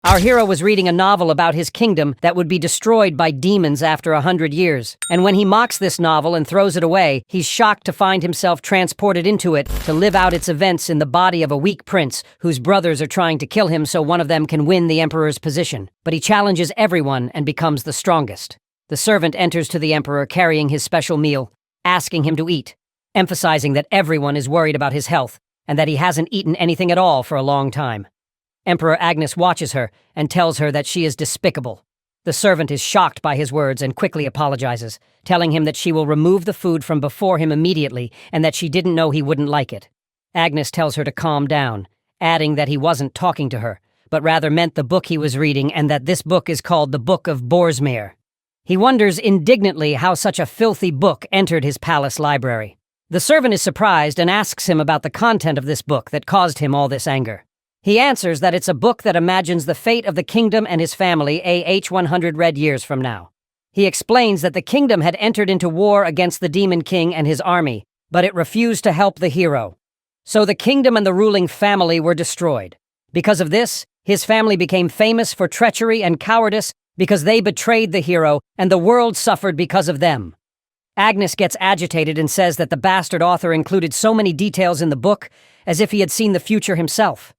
Our hero was reading a novel about his kingdom that would be destroyed by demons after 100 years. And when he mocks this novel and throws it away, he's shocked to find himself transported into it to live out its events in the body of a weak prince whose brothers are trying to kill him so one of them can win the emperor's position. But he challenges everyone and becomes the strongest. The servant enters to the emperor carrying his special meal, asking him to eat, emphasizing that everyone is worried about his health and that he hasn't eaten anything at all for a long time. Emperor Agnes watches her and tells her that she is despicable. The servant is shocked by his words and quickly apologizes, telling him that she will remove the food from before him immediately and that she didn't know he wouldn't like it. Agnes tells her to calm down, adding that he wasn't talking to her, but rather meant the book he was reading and that this book is called the Book of Borsmere. He wonders indignantly how such a filthy book entered his palace library. The servant is surprised and asks him about the content of this book that caused him all this anger. He answers that it's a book that imagines the fate of the kingdom and his family 100 red years from now. He explains that the kingdom had entered into war against the Demon King and his army, but it refused to help the hero. So the kingdom and the ruling family were destroyed. Because of this, his family became famous for treachery and cowardice because they betrayed the hero and the world suffered because of them. Agnes gets agitated and says that the bastard author included so many details in the book as if he had seen the future himself.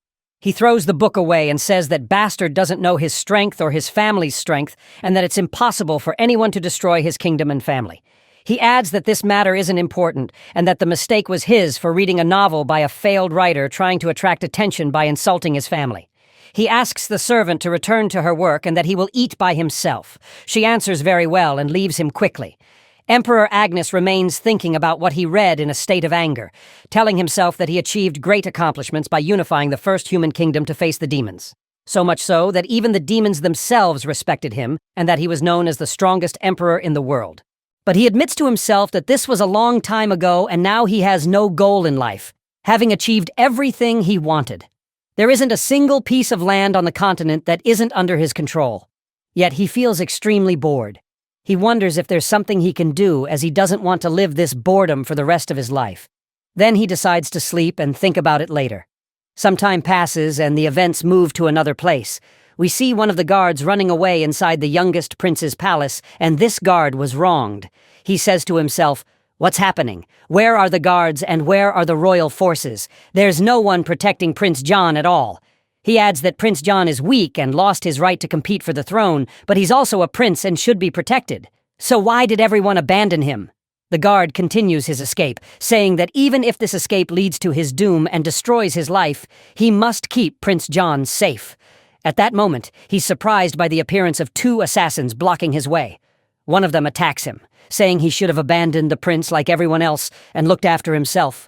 He throws the book away and says that Bastard doesn't know his strength or his family's strength and that it's impossible for anyone to destroy his kingdom and family. He adds that this matter isn't important and that the mistake was his for reading a novel by a failed writer trying to attract attention by insulting his family. He asks the servant to return to her work and that he will eat by himself. She answers very well and leaves him quickly. Emperor Agnes remains thinking about what he read in a state of anger, telling himself that he achieved great accomplishments by unifying the first human kingdom to face the demons. So much so that even the demons themselves respected him and that he was known as the strongest emperor in the world. But he admits to himself that this was a long time ago and now he has no goal in life, having achieved everything he wanted. There isn't a single piece of land on the continent that isn't under his control. Yet he feels extremely bored. He wonders if there's something he can do as he doesn't want to live this boredom for the rest of his life. Then he decides to sleep and think about it later. Some time passes and the events move to another place. We see one of the guards running away inside the youngest prince's palace, and this guard was wronged. He says to himself, "What's happening? Where are the guards and where are the royal forces? There's no one protecting Prince John at all." He adds that Prince John is weak and lost his right to compete for the throne, but he's also a prince and should be protected. So why did everyone abandon him? The guard continues his escape, saying that even if this escape leads to his doom and destroys his life, he must keep Prince John safe. At that moment, he's surprised by the appearance of two assassins blocking his way. One of them attacks him, saying he should have abandoned the prince like everyone else and looked after himself.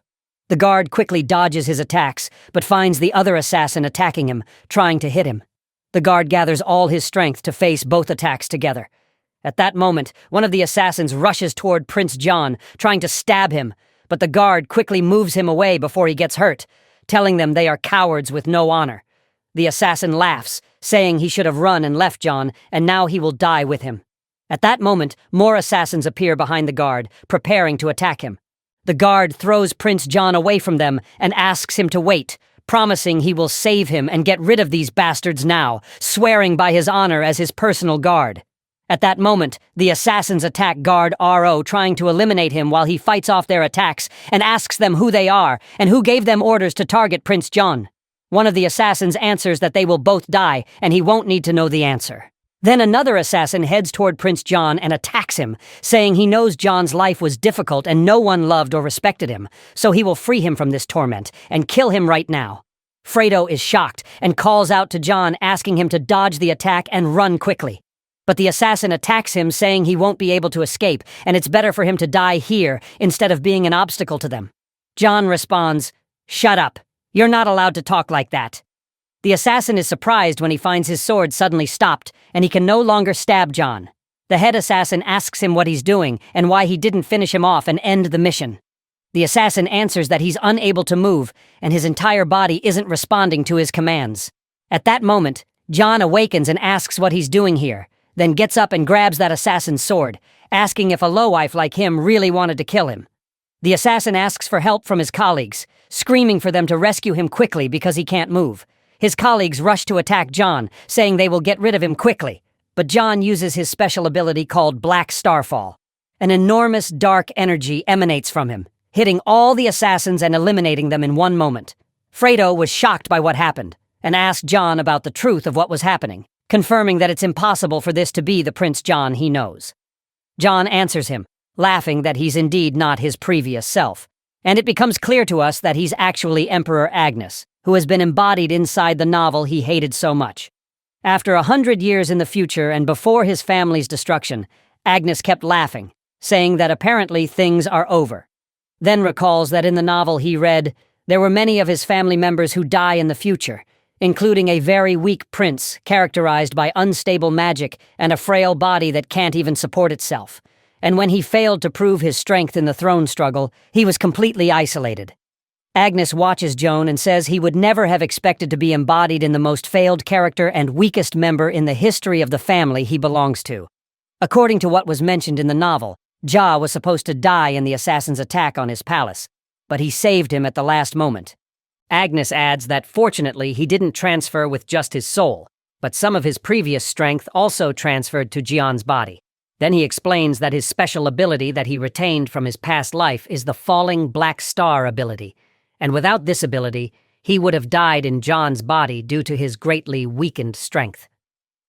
The guard quickly dodges his attacks, but finds the other assassin attacking him, trying to hit him. The guard gathers all his strength to face both attacks together. At that moment, one of the assassins rushes toward Prince John, trying to stab him, but the guard quickly moves him away before he gets hurt, telling them they are cowards with no honor. The assassin laughs, saying he should have run and left John, and now he will die with him. At that moment, more assassins appear behind the guard, preparing to attack him. The guard throws Prince John away from them and asks him to wait, promising he will save him and get rid of these bastards now, swearing by his honor as his personal guard. At that moment, the assassins attack guard RO, trying to eliminate him while he fights off their attacks and asks them who they are and who gave them orders to target Prince John. One of the assassins answers that they will both die and he won't need to know the answer. Then another assassin heads toward Prince John and attacks him, saying he knows John's life was difficult and no one loved or respected him, so he will free him from this torment and kill him right now. Fredo is shocked and calls out to John, asking him to dodge the attack and run quickly. But the assassin attacks him, saying he won't be able to escape, and it's better for him to die here instead of being an obstacle to them. John responds, "Shut up. You're not allowed to talk like that." The assassin is surprised when he finds his sword suddenly stopped, and he can no longer stab John. The head assassin asks him what he's doing and why he didn't finish him off and end the mission. The assassin answers that he's unable to move, and his entire body isn't responding to his commands. At that moment, John awakens and asks what he's doing here, then gets up and grabs that assassin's sword, asking if a lowlife like him really wanted to kill him. The assassin asks for help from his colleagues, screaming for them to rescue him quickly because he can't move. His colleagues rush to attack John, saying they will get rid of him quickly. But John uses his special ability called Black Starfall. An enormous dark energy emanates from him, hitting all the assassins and eliminating them in one moment. Fredo was shocked by what happened, and asked John about the truth of what was happening, confirming that it's impossible for this to be the Prince John he knows. John answers him, laughing that he's indeed not his previous self, and it becomes clear to us that he's actually Emperor Agnes, who has been embodied inside the novel he hated so much. After 100 years in the future and before his family's destruction, Agnes kept laughing, saying that apparently things are over. Then recalls that in the novel he read, there were many of his family members who die in the future, including a very weak prince characterized by unstable magic and a frail body that can't even support itself. And when he failed to prove his strength in the throne struggle, he was completely isolated. Agnes watches Joan and says he would never have expected to be embodied in the most failed character and weakest member in the history of the family he belongs to. According to what was mentioned in the novel, Ja was supposed to die in the assassin's attack on his palace, but he saved him at the last moment. Agnes adds that fortunately he didn't transfer with just his soul, but some of his previous strength also transferred to Jian's body. Then he explains that his special ability that he retained from his past life is the Falling Black Star ability, and without this ability, he would have died in John's body due to his greatly weakened strength.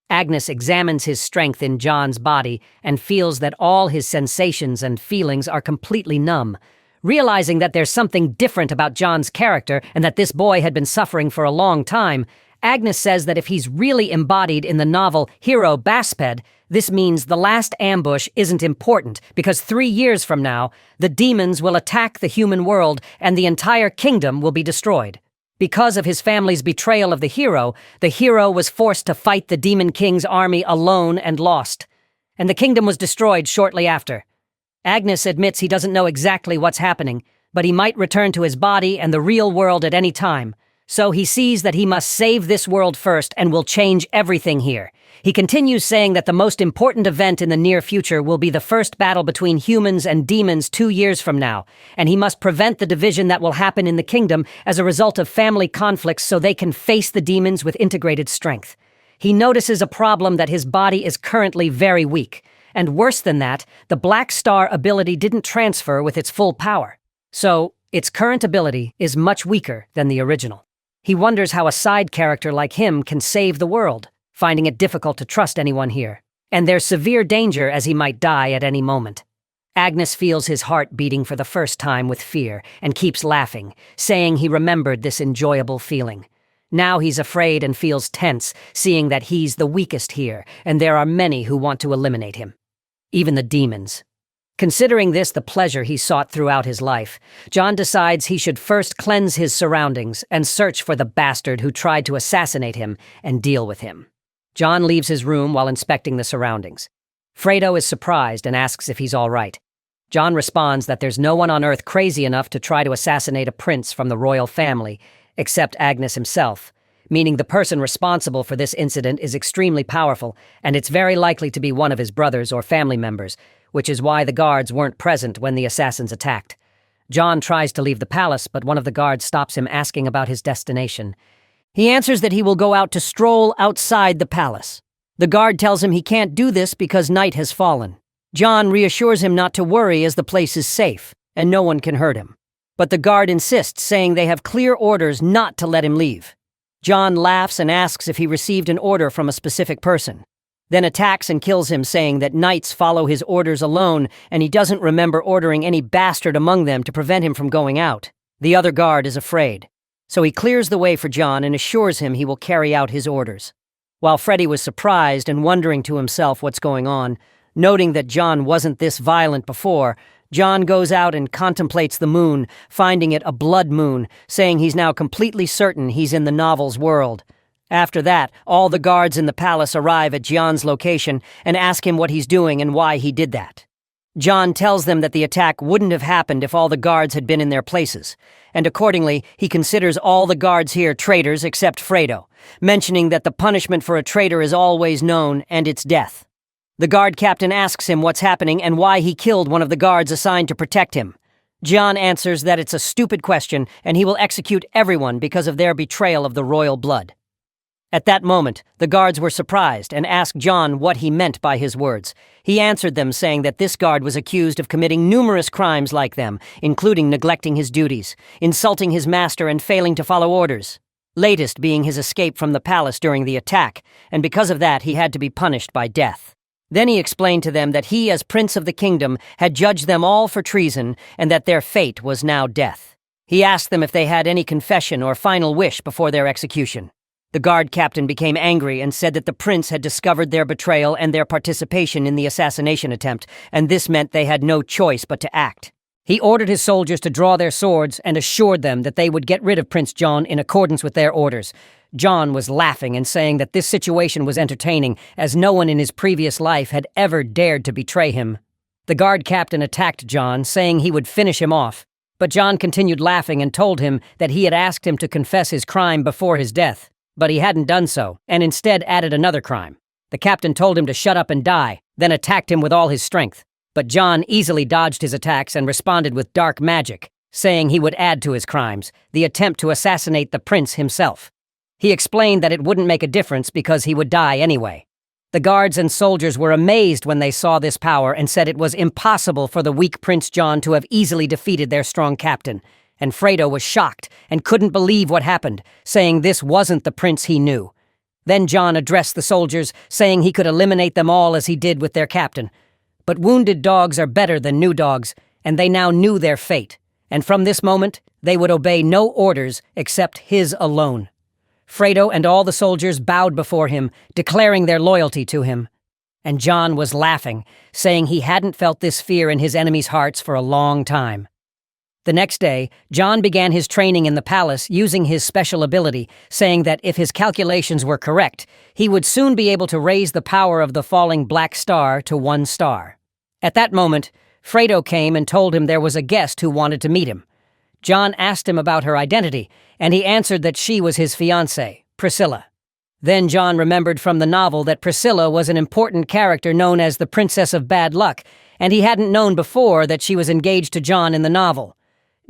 Agnes examines his strength in John's body and feels that all his sensations and feelings are completely numb. Realizing that there's something different about John's character and that this boy had been suffering for a long time, Agnes says that if he's really embodied in the novel hero Basped, this means the last ambush isn't important because 3 years from now, the demons will attack the human world and the entire kingdom will be destroyed. Because of his family's betrayal of the hero was forced to fight the Demon King's army alone and lost. And the kingdom was destroyed shortly after. Agnes admits he doesn't know exactly what's happening, but he might return to his body and the real world at any time. So he sees that he must save this world first and will change everything here. He continues saying that the most important event in the near future will be the first battle between humans and demons 2 years from now, and he must prevent the division that will happen in the kingdom as a result of family conflicts so they can face the demons with integrated strength. He notices a problem that his body is currently very weak, and worse than that, the Black Star ability didn't transfer with its full power. So, its current ability is much weaker than the original. He wonders how a side character like him can save the world, finding it difficult to trust anyone here, and there's severe danger as he might die at any moment. Agnes feels his heart beating for the first time with fear and keeps laughing, saying he remembered this enjoyable feeling. Now he's afraid and feels tense, seeing that he's the weakest here, and there are many who want to eliminate him. Even the demons. Considering this the pleasure he sought throughout his life, John decides he should first cleanse his surroundings and search for the bastard who tried to assassinate him and deal with him. John leaves his room while inspecting the surroundings. Fredo is surprised and asks if he's all right. John responds that there's no one on Earth crazy enough to try to assassinate a prince from the royal family, except Agnes himself, meaning the person responsible for this incident is extremely powerful, and it's very likely to be one of his brothers or family members, which is why the guards weren't present when the assassins attacked. John tries to leave the palace, but one of the guards stops him asking about his destination. He answers that he will go out to stroll outside the palace. The guard tells him he can't do this because night has fallen. John reassures him not to worry as the place is safe, and no one can hurt him. But the guard insists, saying they have clear orders not to let him leave. John laughs and asks if he received an order from a specific person, then attacks and kills him, saying that knights follow his orders alone and he doesn't remember ordering any bastard among them to prevent him from going out. The other guard is afraid. So he clears the way for John and assures him he will carry out his orders. While Freddy was surprised and wondering to himself what's going on, noting that John wasn't this violent before, John goes out and contemplates the moon, finding it a blood moon, saying he's now completely certain he's in the novel's world. After that, all the guards in the palace arrive at John's location and ask him what he's doing and why he did that. John tells them that the attack wouldn't have happened if all the guards had been in their places, and accordingly, he considers all the guards here traitors except Fredo, mentioning that the punishment for a traitor is always known, and it's death. The guard captain asks him what's happening and why he killed one of the guards assigned to protect him. John answers that it's a stupid question and he will execute everyone because of their betrayal of the royal blood. At that moment, the guards were surprised and asked John what he meant by his words. He answered them saying that this guard was accused of committing numerous crimes like them, including neglecting his duties, insulting his master, and failing to follow orders. Latest being his escape from the palace during the attack, and because of that he had to be punished by death. Then he explained to them that he, as prince of the kingdom, had judged them all for treason, and that their fate was now death. He asked them if they had any confession or final wish before their execution. The guard captain became angry and said that the prince had discovered their betrayal and their participation in the assassination attempt, and this meant they had no choice but to act. He ordered his soldiers to draw their swords and assured them that they would get rid of Prince John in accordance with their orders. John was laughing and saying that this situation was entertaining, as no one in his previous life had ever dared to betray him. The guard captain attacked John, saying he would finish him off, but John continued laughing and told him that he had asked him to confess his crime before his death. But he hadn't done so, and instead added another crime. The captain told him to shut up and die, then attacked him with all his strength. But John easily dodged his attacks and responded with dark magic, saying he would add to his crimes, the attempt to assassinate the prince himself. He explained that it wouldn't make a difference because he would die anyway. The guards and soldiers were amazed when they saw this power and said it was impossible for the weak Prince John to have easily defeated their strong captain. And Fredo was shocked and couldn't believe what happened, saying this wasn't the prince he knew. Then John addressed the soldiers, saying he could eliminate them all as he did with their captain. But wounded dogs are better than new dogs, and they now knew their fate. And from this moment, they would obey no orders except his alone. Fredo and all the soldiers bowed before him, declaring their loyalty to him. And John was laughing, saying he hadn't felt this fear in his enemies' hearts for a long time. The next day, John began his training in the palace using his special ability, saying that if his calculations were correct, he would soon be able to raise the power of the falling black star to 1 star. At that moment, Fredo came and told him there was a guest who wanted to meet him. John asked him about her identity, and he answered that she was his fiancée, Priscilla. Then John remembered from the novel that Priscilla was an important character known as the Princess of Bad Luck, and he hadn't known before that she was engaged to John in the novel.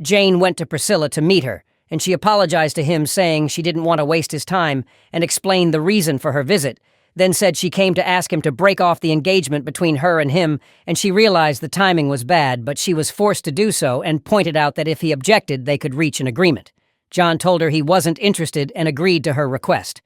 Jane went to Priscilla to meet her, and she apologized to him, saying she didn't want to waste his time, and explained the reason for her visit, then said she came to ask him to break off the engagement between her and him, and she realized the timing was bad, but she was forced to do so and pointed out that if he objected, they could reach an agreement. John told her he wasn't interested and agreed to her request.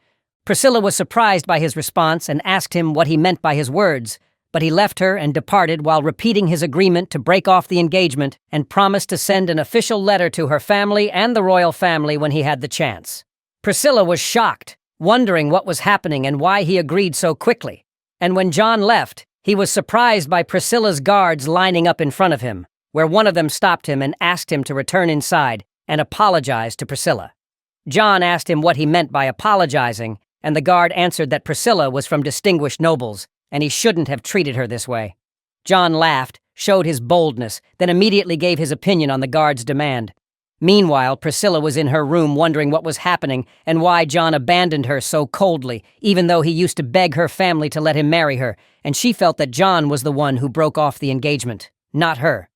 Priscilla was surprised by his response and asked him what he meant by his words, but he left her and departed while repeating his agreement to break off the engagement and promised to send an official letter to her family and the royal family when he had the chance. Priscilla was shocked, wondering what was happening and why he agreed so quickly. And when John left, he was surprised by Priscilla's guards lining up in front of him, where one of them stopped him and asked him to return inside and apologize to Priscilla. John asked him what he meant by apologizing, and the guard answered that Priscilla was from distinguished nobles, and he shouldn't have treated her this way. John laughed, showed his boldness, then immediately gave his opinion on the guard's demand. Meanwhile, Priscilla was in her room wondering what was happening and why John abandoned her so coldly, even though he used to beg her family to let him marry her, and she felt that John was the one who broke off the engagement, not her.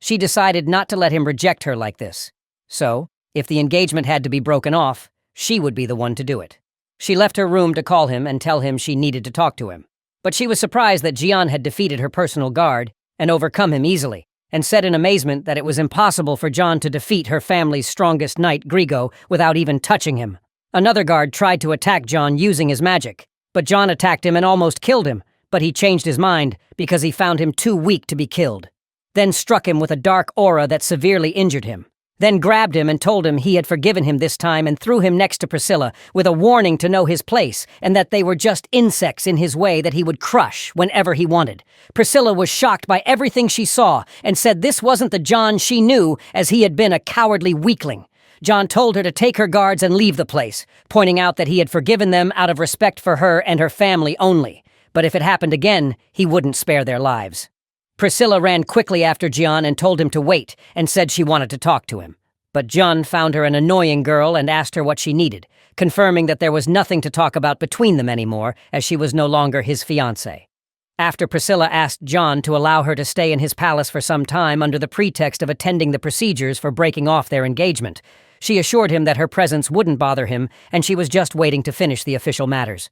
She decided not to let him reject her like this. So, if the engagement had to be broken off, she would be the one to do it. She left her room to call him and tell him she needed to talk to him. But she was surprised that Jian had defeated her personal guard and overcome him easily, and said in amazement that it was impossible for John to defeat her family's strongest knight, Grigo, without even touching him. Another guard tried to attack John using his magic, but John attacked him and almost killed him, but he changed his mind because he found him too weak to be killed. Then struck him with a dark aura that severely injured him. Then grabbed him and told him he had forgiven him this time and threw him next to Priscilla with a warning to know his place and that they were just insects in his way that he would crush whenever he wanted. Priscilla was shocked by everything she saw and said this wasn't the John she knew, as he had been a cowardly weakling. John told her to take her guards and leave the place, pointing out that he had forgiven them out of respect for her and her family only, but if it happened again, he wouldn't spare their lives. Priscilla ran quickly after Jian and told him to wait and said she wanted to talk to him. But Jian found her an annoying girl and asked her what she needed, confirming that there was nothing to talk about between them anymore, as she was no longer his fiancée. After Priscilla asked Jian to allow her to stay in his palace for some time under the pretext of attending the procedures for breaking off their engagement, She assured him that her presence wouldn't bother him, and she was just waiting to finish the official matters.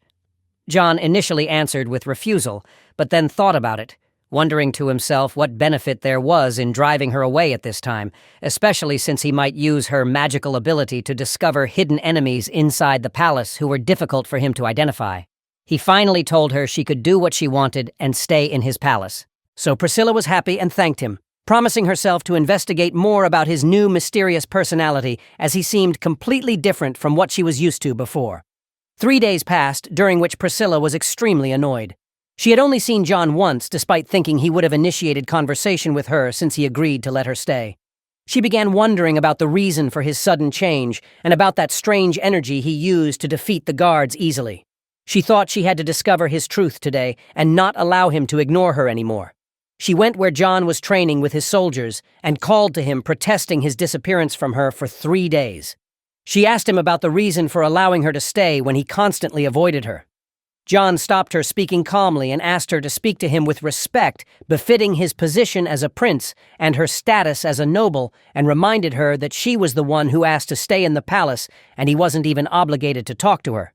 John initially answered with refusal, but then thought about it, wondering to himself what benefit there was in driving her away at this time, especially since he might use her magical ability to discover hidden enemies inside the palace who were difficult for him to identify. He finally told her she could do what she wanted and stay in his palace. So Priscilla was happy and thanked him, promising herself to investigate more about his new mysterious personality, as he seemed completely different from what she was used to before. 3 days passed, during which Priscilla was extremely annoyed. She had only seen John once, despite thinking he would have initiated conversation with her since he agreed to let her stay. She began wondering about the reason for his sudden change and about that strange energy he used to defeat the guards easily. She thought she had to discover his truth today and not allow him to ignore her anymore. She went where John was training with his soldiers and called to him, protesting his disappearance from her for 3 days. She asked him about the reason for allowing her to stay when he constantly avoided her. John stopped her, speaking calmly, and asked her to speak to him with respect befitting his position as a prince and her status as a noble, and reminded her that she was the one who asked to stay in the palace and he wasn't even obligated to talk to her.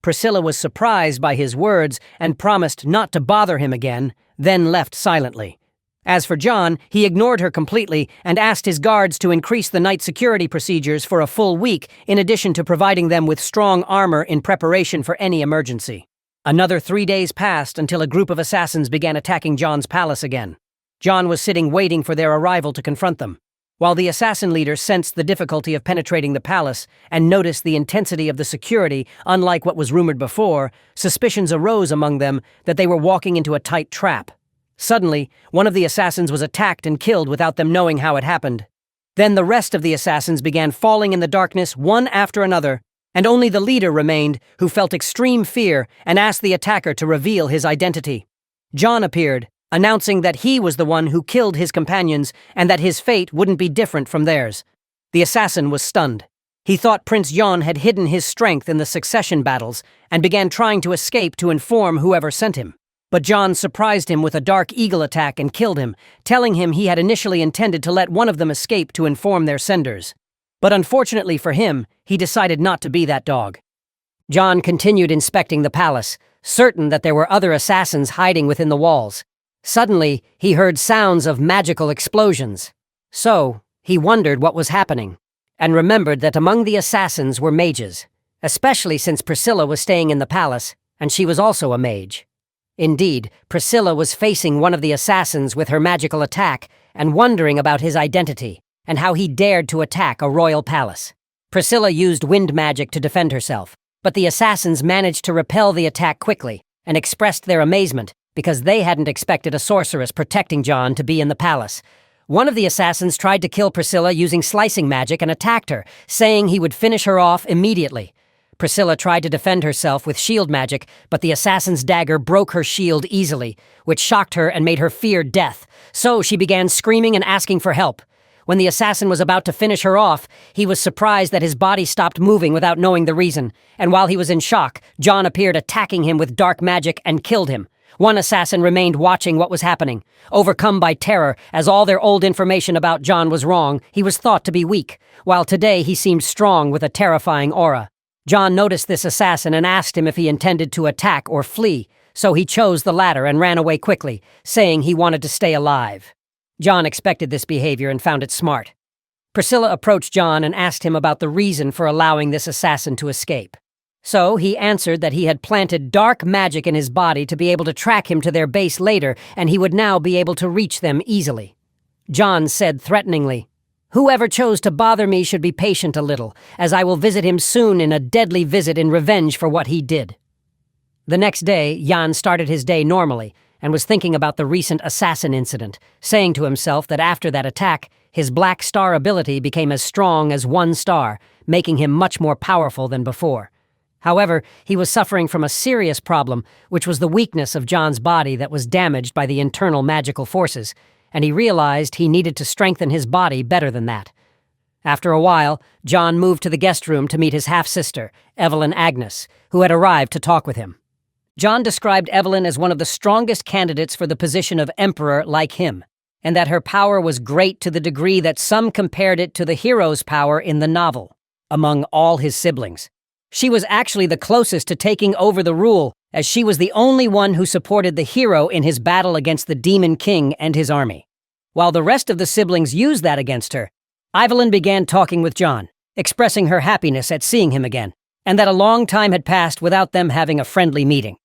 Priscilla was surprised by his words and promised not to bother him again, then left silently. As for John, he ignored her completely and asked his guards to increase the night security procedures for a full week, in addition to providing them with strong armor in preparation for any emergency. Another 3 days passed until a group of assassins began attacking John's palace again. John was sitting waiting for their arrival to confront them. While the assassin leader sensed the difficulty of penetrating the palace and noticed the intensity of the security, unlike what was rumored before, suspicions arose among them that they were walking into a tight trap. Suddenly, one of the assassins was attacked and killed without them knowing how it happened. Then the rest of the assassins began falling in the darkness one after another, and only the leader remained, who felt extreme fear and asked the attacker to reveal his identity. John appeared, announcing that he was the one who killed his companions and that his fate wouldn't be different from theirs. The assassin was stunned. He thought Prince John had hidden his strength in the succession battles and began trying to escape to inform whoever sent him. But John surprised him with a dark eagle attack and killed him, telling him he had initially intended to let one of them escape to inform their senders. But unfortunately for him, he decided not to be that dog. John continued inspecting the palace, certain that there were other assassins hiding within the walls. Suddenly, he heard sounds of magical explosions. So, he wondered what was happening, and remembered that among the assassins were mages, especially since Priscilla was staying in the palace, and she was also a mage. Indeed, Priscilla was facing one of the assassins with her magical attack and wondering about his identity and how he dared to attack a royal palace. Priscilla used wind magic to defend herself, but the assassins managed to repel the attack quickly and expressed their amazement because they hadn't expected a sorceress protecting John to be in the palace. One of the assassins tried to kill Priscilla using slicing magic and attacked her, saying he would finish her off immediately. Priscilla tried to defend herself with shield magic, but the assassin's dagger broke her shield easily, which shocked her and made her fear death. So she began screaming and asking for help. When the assassin was about to finish her off, he was surprised that his body stopped moving without knowing the reason, and while he was in shock, John appeared, attacking him with dark magic and killed him. One assassin remained watching what was happening. Overcome by terror, as all their old information about John was wrong, he was thought to be weak, while today he seemed strong with a terrifying aura. John noticed this assassin and asked him if he intended to attack or flee, so he chose the latter and ran away quickly, saying he wanted to stay alive. John expected this behavior and found it smart. Priscilla approached John and asked him about the reason for allowing this assassin to escape. So he answered that he had planted dark magic in his body to be able to track him to their base later, and he would now be able to reach them easily. John said threateningly, "Whoever chose to bother me should be patient a little, as I will visit him soon in a deadly visit in revenge for what he did." The next day, Jan started his day normally, and was thinking about the recent assassin incident, saying to himself that after that attack, his black star ability became as strong as 1 star, making him much more powerful than before. However, he was suffering from a serious problem, which was the weakness of John's body that was damaged by the internal magical forces, and he realized he needed to strengthen his body better than that. After a while, John moved to the guest room to meet his half-sister, Evelyn Agnes, who had arrived to talk with him. John described Evelyn as one of the strongest candidates for the position of emperor like him, and that her power was great to the degree that some compared it to the hero's power in the novel. among all his siblings. She was actually the closest to taking over the rule, as she was the only one who supported the hero in his battle against the Demon King and his army. While the rest of the siblings used that against her, Evelyn began talking with John, expressing her happiness at seeing him again, and that a long time had passed without them having a friendly meeting.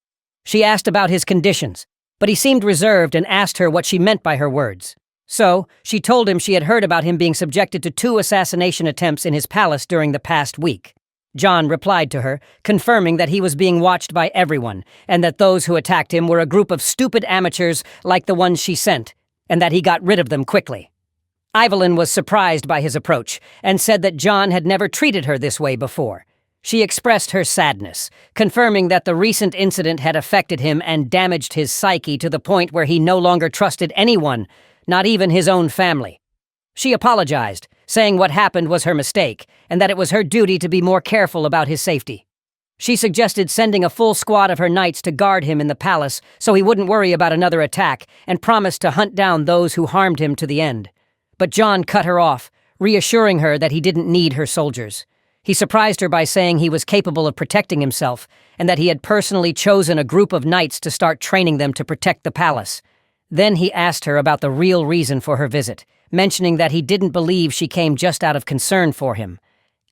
She asked about his conditions, but he seemed reserved and asked her what she meant by her words. So, she told him she had heard about him being subjected to 2 assassination attempts in his palace during the past week. John replied to her, confirming that he was being watched by everyone, and that those who attacked him were a group of stupid amateurs like the ones she sent, and that he got rid of them quickly. Evelyn was surprised by his approach, and said that John had never treated her this way before. She expressed her sadness, confirming that the recent incident had affected him and damaged his psyche to the point where he no longer trusted anyone, not even his own family. She apologized, saying what happened was her mistake, and that it was her duty to be more careful about his safety. She suggested sending a full squad of her knights to guard him in the palace so he wouldn't worry about another attack, and promised to hunt down those who harmed him to the end. But John cut her off, reassuring her that he didn't need her soldiers. He surprised her by saying he was capable of protecting himself, and that he had personally chosen a group of knights to start training them to protect the palace. Then he asked her about the real reason for her visit, mentioning that he didn't believe she came just out of concern for him.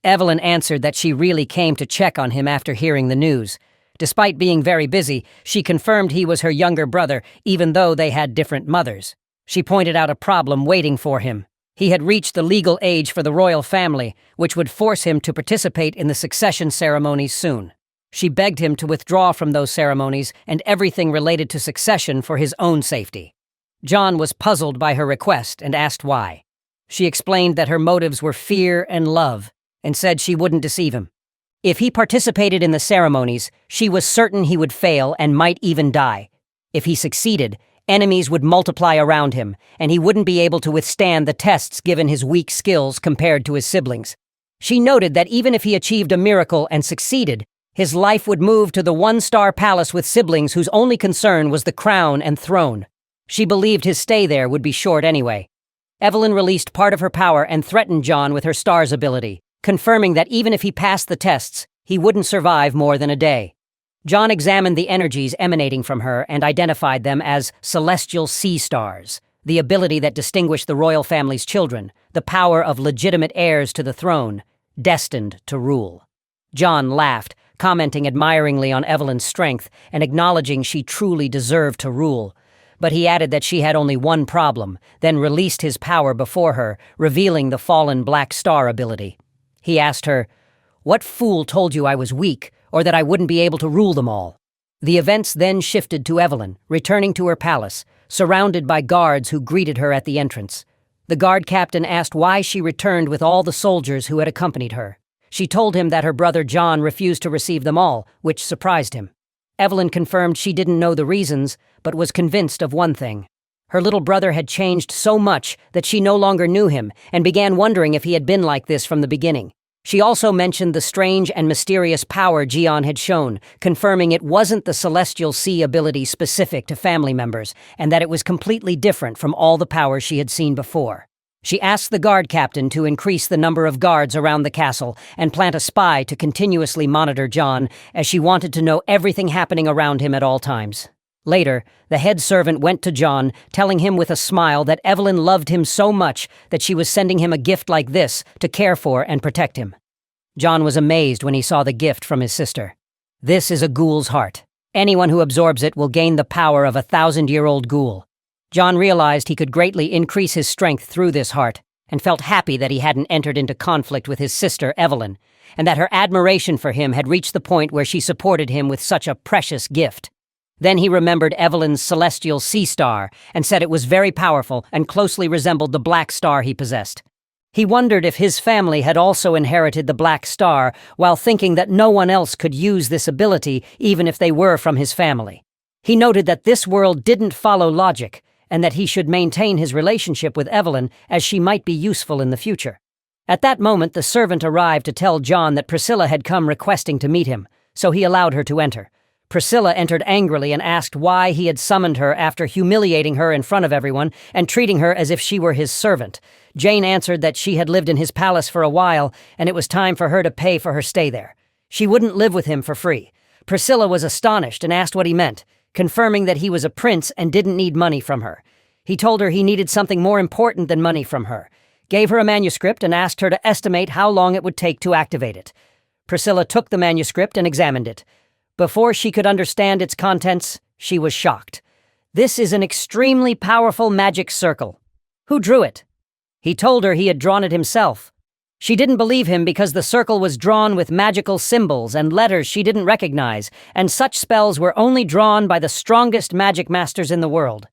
Evelyn answered that she really came to check on him after hearing the news. Despite being very busy, she confirmed he was her younger brother, even though they had different mothers. She pointed out a problem waiting for him. He had reached the legal age for the royal family, which would force him to participate in the succession ceremonies soon. She begged him to withdraw from those ceremonies and everything related to succession for his own safety. John was puzzled by her request and asked why. She explained that her motives were fear and love, and said she wouldn't deceive him. If he participated in the ceremonies, she was certain he would fail and might even die. If he succeeded, enemies would multiply around him, and he wouldn't be able to withstand the tests given his weak skills compared to his siblings. She noted that even if he achieved a miracle and succeeded, his life would move to the 1-star palace with siblings whose only concern was the crown and throne. She believed his stay there would be short anyway. Evelyn released part of her power and threatened John with her star's ability, confirming that even if he passed the tests, he wouldn't survive more than a day. John examined the energies emanating from her and identified them as celestial sea stars, the ability that distinguished the royal family's children, the power of legitimate heirs to the throne, destined to rule. John laughed, commenting admiringly on Evelyn's strength and acknowledging she truly deserved to rule. But he added that she had only one problem, then released his power before her, revealing the fallen Black Star ability. He asked her, "What fool told you I was weak, or that I wouldn't be able to rule them all?" The events then shifted to Evelyn, returning to her palace, surrounded by guards who greeted her at the entrance. The guard captain asked why she returned with all the soldiers who had accompanied her. She told him that her brother John refused to receive them all, which surprised him. Evelyn confirmed she didn't know the reasons, but was convinced of one thing. Her little brother had changed so much that she no longer knew him, and began wondering if he had been like this from the beginning. She also mentioned the strange and mysterious power Jian had shown, confirming it wasn't the celestial sea ability specific to family members, and that it was completely different from all the powers she had seen before. She asked the guard captain to increase the number of guards around the castle and plant a spy to continuously monitor John, as she wanted to know everything happening around him at all times. Later, the head servant went to John, telling him with a smile that Evelyn loved him so much that she was sending him a gift like this to care for and protect him. John was amazed when he saw the gift from his sister. This is a ghoul's heart. Anyone who absorbs it will gain the power of a 1,000-year-old ghoul. John realized he could greatly increase his strength through this heart, and felt happy that he hadn't entered into conflict with his sister, Evelyn, and that her admiration for him had reached the point where she supported him with such a precious gift. Then he remembered Evelyn's celestial sea star, and said it was very powerful and closely resembled the black star he possessed. He wondered if his family had also inherited the black star, while thinking that no one else could use this ability even if they were from his family. He noted that this world didn't follow logic, and that he should maintain his relationship with Evelyn, as she might be useful in the future. At that moment, the servant arrived to tell John that Priscilla had come requesting to meet him, so he allowed her to enter. Priscilla entered angrily and asked why he had summoned her after humiliating her in front of everyone and treating her as if she were his servant. Jane answered that she had lived in his palace for a while and it was time for her to pay for her stay there. She wouldn't live with him for free. Priscilla was astonished and asked what he meant, confirming that he was a prince and didn't need money from her. He told her he needed something more important than money from her, gave her a manuscript and asked her to estimate how long it would take to activate it. Priscilla took the manuscript and examined it. Before she could understand its contents, she was shocked. This is an extremely powerful magic circle. Who drew it? He told her he had drawn it himself. She didn't believe him because the circle was drawn with magical symbols and letters she didn't recognize, and such spells were only drawn by the strongest magic masters in the world.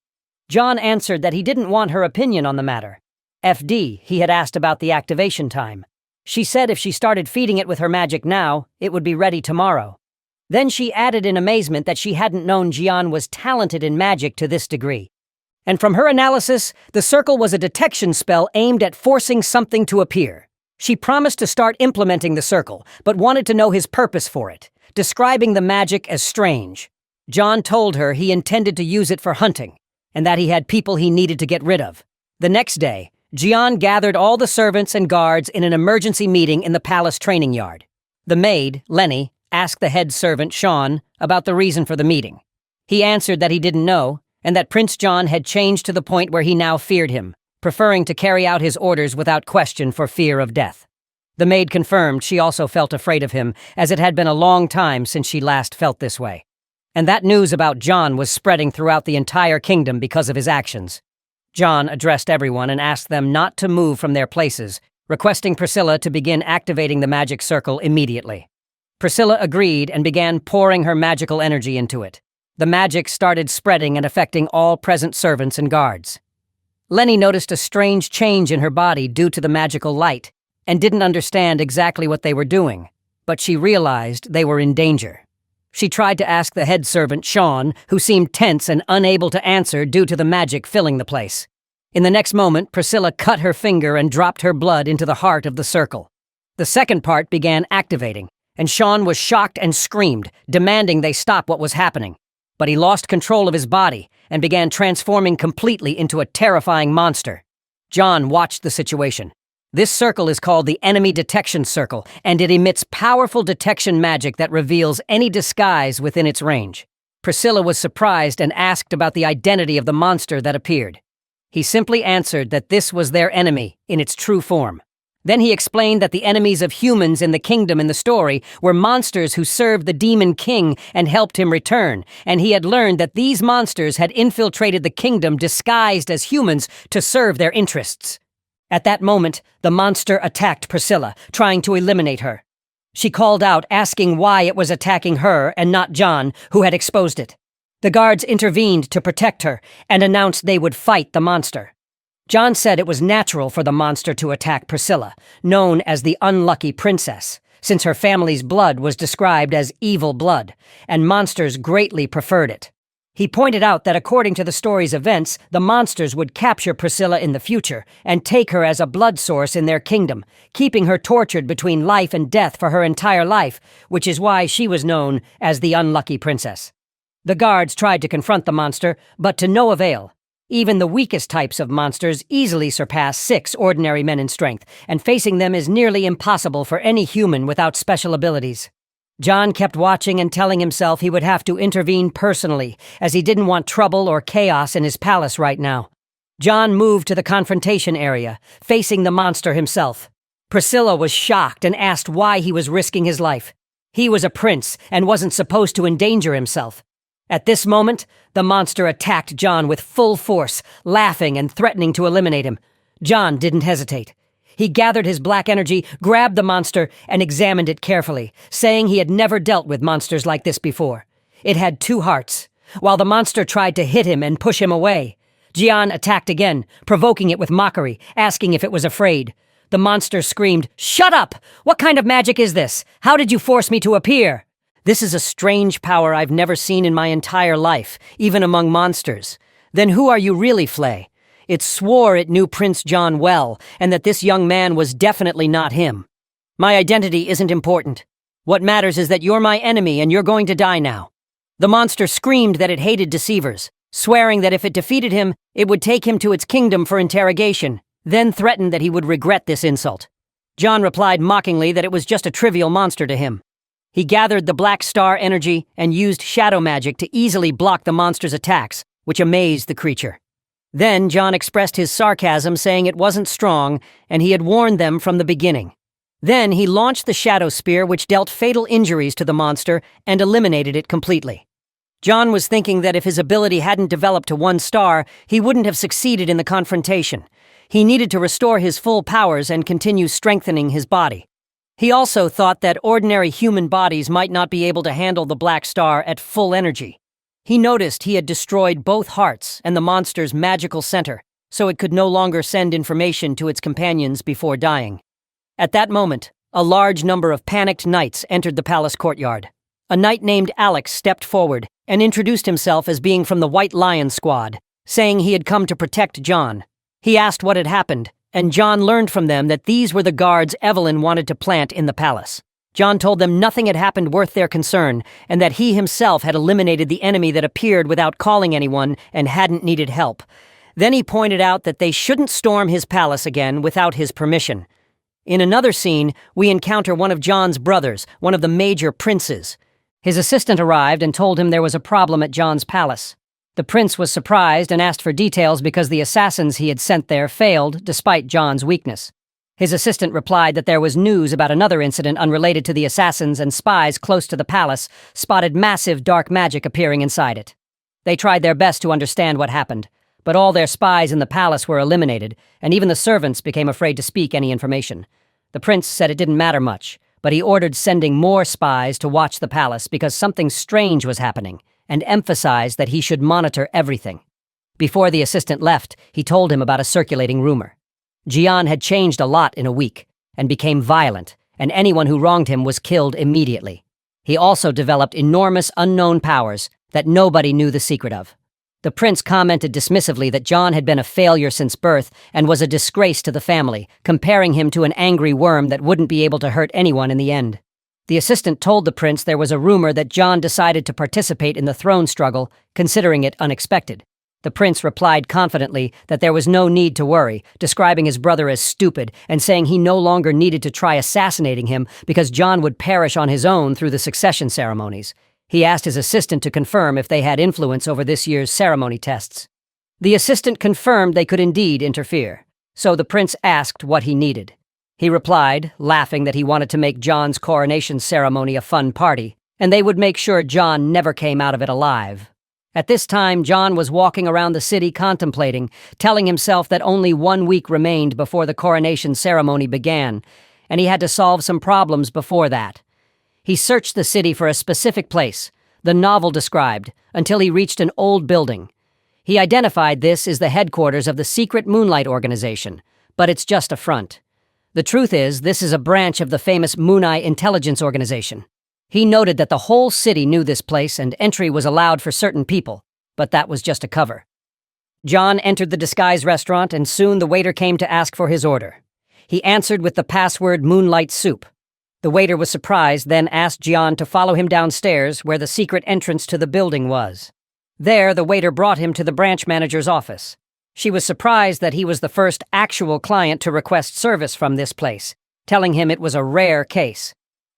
John answered that he didn't want her opinion on the matter. FD, he had asked about the activation time. She said if she started feeding it with her magic now, it would be ready tomorrow. Then she added in amazement that she hadn't known Jian was talented in magic to this degree. And from her analysis, the circle was a detection spell aimed at forcing something to appear. She promised to start implementing the circle, but wanted to know his purpose for it, describing the magic as strange. John told her he intended to use it for hunting, and that he had people he needed to get rid of. The next day, Jian gathered all the servants and guards in an emergency meeting in the palace training yard. The maid, Lenny, asked the head servant, Sean, about the reason for the meeting. He answered that he didn't know, and that Prince John had changed to the point where he now feared him, preferring to carry out his orders without question for fear of death. The maid confirmed she also felt afraid of him, as it had been a long time since she last felt this way. And that news about John was spreading throughout the entire kingdom because of his actions. John addressed everyone and asked them not to move from their places, requesting Priscilla to begin activating the magic circle immediately. Priscilla agreed and began pouring her magical energy into it. The magic started spreading and affecting all present servants and guards. Lenny noticed a strange change in her body due to the magical light and didn't understand exactly what they were doing, but she realized they were in danger. She tried to ask the head servant, Sean, who seemed tense and unable to answer due to the magic filling the place. In the next moment, Priscilla cut her finger and dropped her blood into the heart of the circle. The second part began activating, and Sean was shocked and screamed, demanding they stop what was happening. But he lost control of his body and began transforming completely into a terrifying monster. John watched the situation. This circle is called the Enemy Detection Circle, and it emits powerful detection magic that reveals any disguise within its range. Priscilla was surprised and asked about the identity of the monster that appeared. He simply answered that this was their enemy in its true form. Then he explained that the enemies of humans in the kingdom in the story were monsters who served the demon king and helped him return, and he had learned that these monsters had infiltrated the kingdom disguised as humans to serve their interests. At that moment, the monster attacked Priscilla, trying to eliminate her. She called out, asking why it was attacking her and not John, who had exposed it. The guards intervened to protect her and announced they would fight the monster. John said it was natural for the monster to attack Priscilla, known as the Unlucky Princess, since her family's blood was described as evil blood, and monsters greatly preferred it. He pointed out that according to the story's events, the monsters would capture Priscilla in the future and take her as a blood source in their kingdom, keeping her tortured between life and death for her entire life, which is why she was known as the Unlucky Princess. The guards tried to confront the monster, but to no avail. Even the weakest types of monsters easily surpass 6 ordinary men in strength, and facing them is nearly impossible for any human without special abilities. John kept watching and telling himself he would have to intervene personally, as he didn't want trouble or chaos in his palace right now. John moved to the confrontation area, facing the monster himself. Priscilla was shocked and asked why he was risking his life. He was a prince and wasn't supposed to endanger himself. At this moment, the monster attacked John with full force, laughing and threatening to eliminate him. John didn't hesitate. He gathered his black energy, grabbed the monster, and examined it carefully, saying he had never dealt with monsters like this before. It had 2 hearts. While the monster tried to hit him and push him away, Jian attacked again, provoking it with mockery, asking if it was afraid. The monster screamed, "Shut up! What kind of magic is this? How did you force me to appear?" "This is a strange power I've never seen in my entire life, even among monsters." "Then who are you really, Flay?" It swore it knew Prince John well, and that this young man was definitely not him. "My identity isn't important. What matters is that you're my enemy and you're going to die now." The monster screamed that it hated deceivers, swearing that if it defeated him, it would take him to its kingdom for interrogation, then threatened that he would regret this insult. John replied mockingly that it was just a trivial monster to him. He gathered the black star energy and used shadow magic to easily block the monster's attacks, which amazed the creature. Then John expressed his sarcasm, saying it wasn't strong, and he had warned them from the beginning. Then he launched the shadow spear, which dealt fatal injuries to the monster and eliminated it completely. John was thinking that if his ability hadn't developed to 1 star, he wouldn't have succeeded in the confrontation. He needed to restore his full powers and continue strengthening his body. He also thought that ordinary human bodies might not be able to handle the black star at full energy. He noticed he had destroyed both hearts and the monster's magical center, so it could no longer send information to its companions before dying. At that moment, a large number of panicked knights entered the palace courtyard. A knight named Alex stepped forward and introduced himself as being from the White Lion Squad, saying he had come to protect John. He asked what had happened, and John learned from them that these were the guards Evelyn wanted to plant in the palace. John told them nothing had happened worth their concern, and that he himself had eliminated the enemy that appeared without calling anyone and hadn't needed help. Then he pointed out that they shouldn't storm his palace again without his permission. In another scene, we encounter one of John's brothers, one of the major princes. His assistant arrived and told him there was a problem at John's palace. The prince was surprised and asked for details because the assassins he had sent there failed, despite John's weakness. His assistant replied that there was news about another incident unrelated to the assassins, and spies close to the palace spotted massive dark magic appearing inside it. They tried their best to understand what happened, but all their spies in the palace were eliminated, and even the servants became afraid to speak any information. The prince said it didn't matter much, but he ordered sending more spies to watch the palace because something strange was happening, and emphasized that he should monitor everything. Before the assistant left, he told him about a circulating rumor. Jian had changed a lot in a week, and became violent, and anyone who wronged him was killed immediately. He also developed enormous unknown powers that nobody knew the secret of. The prince commented dismissively that John had been a failure since birth and was a disgrace to the family, comparing him to an angry worm that wouldn't be able to hurt anyone in the end. The assistant told the prince there was a rumor that John decided to participate in the throne struggle, considering it unexpected. The prince replied confidently that there was no need to worry, describing his brother as stupid and saying he no longer needed to try assassinating him because John would perish on his own through the succession ceremonies. He asked his assistant to confirm if they had influence over this year's ceremony tests. The assistant confirmed they could indeed interfere, so the prince asked what he needed. He replied, laughing, that he wanted to make John's coronation ceremony a fun party, and they would make sure John never came out of it alive. At this time, John was walking around the city contemplating, telling himself that only 1 week remained before the coronation ceremony began, and he had to solve some problems before that. He searched the city for a specific place, the novel described, until he reached an old building. He identified this as the headquarters of the secret Moonlight organization, but it's just a front. The truth is, this is a branch of the famous Moonai intelligence organization. He noted that the whole city knew this place and entry was allowed for certain people, but that was just a cover. John entered the disguise restaurant, and soon the waiter came to ask for his order. He answered with the password Moonlight Soup. The waiter was surprised, then asked John to follow him downstairs where the secret entrance to the building was. There, the waiter brought him to the branch manager's office. She was surprised that he was the first actual client to request service from this place, telling him it was a rare case.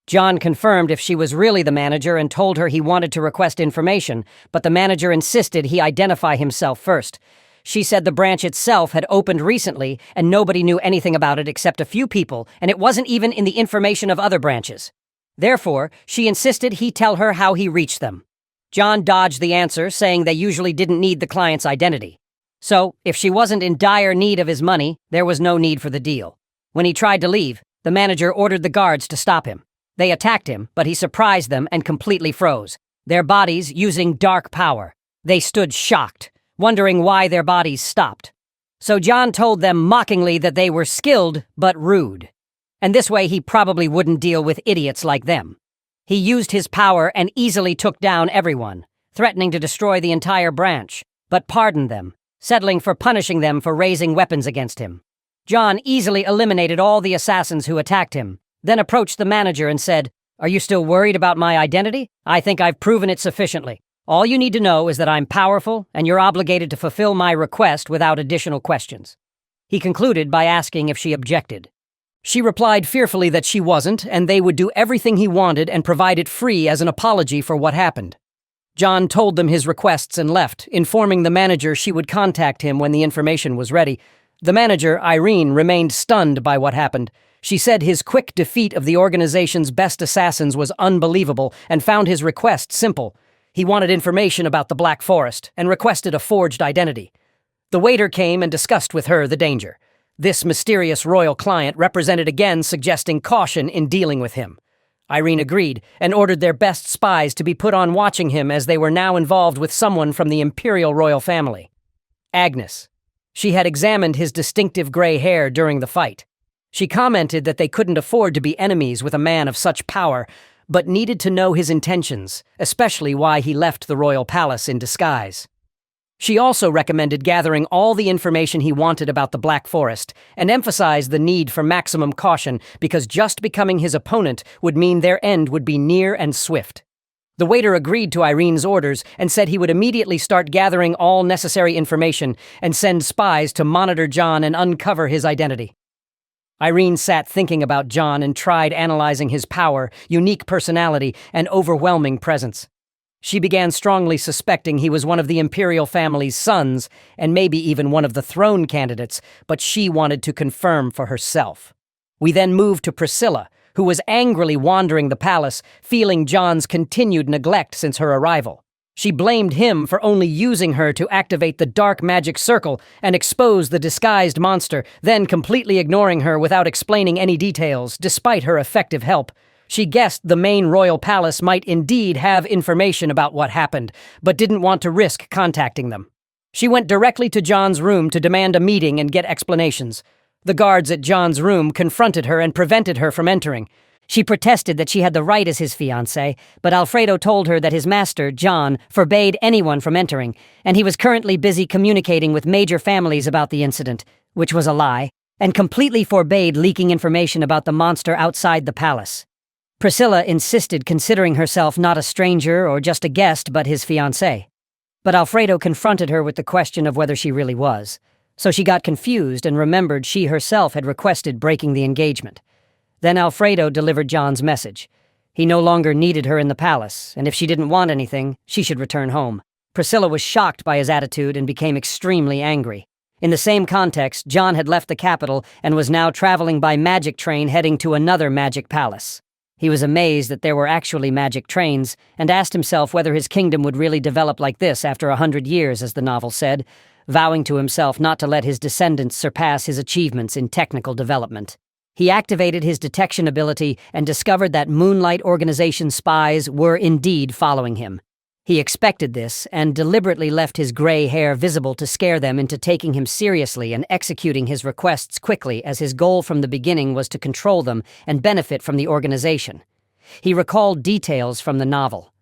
John confirmed if she was really the manager and told her he wanted to request information, but the manager insisted he identify himself first. She said the branch itself had opened recently and nobody knew anything about it except a few people, and it wasn't even in the information of other branches. Therefore, she insisted he tell her how he reached them. John dodged the answer, saying they usually didn't need the client's identity. So, if she wasn't in dire need of his money, there was no need for the deal. When he tried to leave, the manager ordered the guards to stop him. They attacked him, but he surprised them and completely froze, their bodies using dark power. They stood shocked, wondering why their bodies stopped. So John told them mockingly that they were skilled but rude. And this way he probably wouldn't deal with idiots like them. He used his power and easily took down everyone, threatening to destroy the entire branch, but pardoned them, settling for punishing them for raising weapons against him. John easily eliminated all the assassins who attacked him, then approached the manager and said, "Are you still worried about my identity? I think I've proven it sufficiently. All you need to know is that I'm powerful, and you're obligated to fulfill my request without additional questions." He concluded by asking if she objected. She replied fearfully that she wasn't, and they would do everything he wanted and provide it free as an apology for what happened. John told them his requests and left, informing the manager she would contact him when the information was ready. The manager, Irene, remained stunned by what happened. She said his quick defeat of the organization's best assassins was unbelievable and found his request simple. He wanted information about the Black Forest and requested a forged identity. The waiter came and discussed with her the danger. This mysterious royal client represented again suggesting caution in dealing with him. Irene agreed and ordered their best spies to be put on watching him as they were now involved with someone from the imperial royal family. Agnes. She had examined his distinctive gray hair during the fight. She commented that they couldn't afford to be enemies with a man of such power, but needed to know his intentions, especially why he left the royal palace in disguise. She also recommended gathering all the information he wanted about the Black Forest and emphasized the need for maximum caution because just becoming his opponent would mean their end would be near and swift. The waiter agreed to Irene's orders and said he would immediately start gathering all necessary information and send spies to monitor John and uncover his identity. Irene sat thinking about John and tried analyzing his power, unique personality, and overwhelming presence. She began strongly suspecting he was one of the imperial family's sons, and maybe even one of the throne candidates, but she wanted to confirm for herself. We then moved to Priscilla, who was angrily wandering the palace, feeling John's continued neglect since her arrival. She blamed him for only using her to activate the dark magic circle and expose the disguised monster, then completely ignoring her without explaining any details, despite her effective help. She guessed the main royal palace might indeed have information about what happened, but didn't want to risk contacting them. She went directly to John's room to demand a meeting and get explanations. The guards at John's room confronted her and prevented her from entering. She protested that she had the right as his fiancé, but Alfredo told her that his master, John, forbade anyone from entering, and he was currently busy communicating with major families about the incident, which was a lie, and completely forbade leaking information about the monster outside the palace. Priscilla insisted, considering herself not a stranger or just a guest but his fiancé. But Alfredo confronted her with the question of whether she really was, so she got confused and remembered she herself had requested breaking the engagement. Then Alfredo delivered John's message. He no longer needed her in the palace, and if she didn't want anything, she should return home. Priscilla was shocked by his attitude and became extremely angry. In the same context, John had left the capital and was now traveling by magic train heading to another magic palace. He was amazed that there were actually magic trains, and asked himself whether his kingdom would really develop like this after 100 years, as the novel said, vowing to himself not to let his descendants surpass his achievements in technical development. He activated his detection ability and discovered that Moonlight Organization spies were indeed following him. He expected this and deliberately left his gray hair visible to scare them into taking him seriously and executing his requests quickly, as his goal from the beginning was to control them and benefit from the organization. He recalled details from the novel.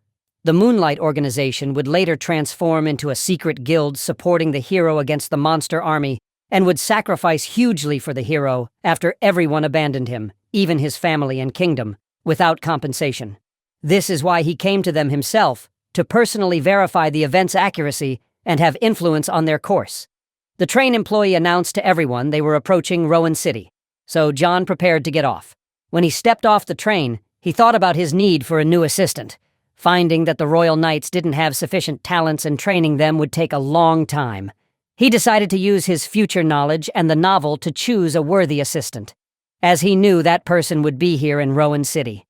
The Moonlight Organization would later transform into a secret guild supporting the hero against the monster army, and would sacrifice hugely for the hero after everyone abandoned him, even his family and kingdom, without compensation. This is why he came to them himself, to personally verify the event's accuracy and have influence on their course. The train employee announced to everyone they were approaching Rowan City, so John prepared to get off. When he stepped off the train, he thought about his need for a new assistant. Finding that the Royal Knights didn't have sufficient talents and training them would take a long time. He decided to use his future knowledge and the novel to choose a worthy assistant, as he knew that person would be here in Rowan City.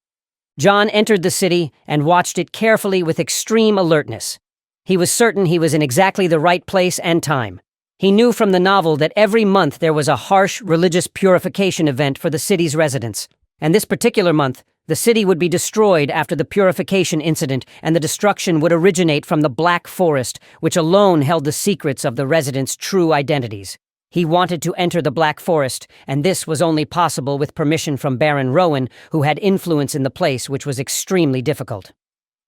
John entered the city and watched it carefully with extreme alertness. He was certain he was in exactly the right place and time. He knew from the novel that every month there was a harsh religious purification event for the city's residents, and this particular month, the city would be destroyed after the purification incident, and the destruction would originate from the Black Forest, which alone held the secrets of the residents' true identities. He wanted to enter the Black Forest, and this was only possible with permission from Baron Rowan, who had influence in the place, which was extremely difficult.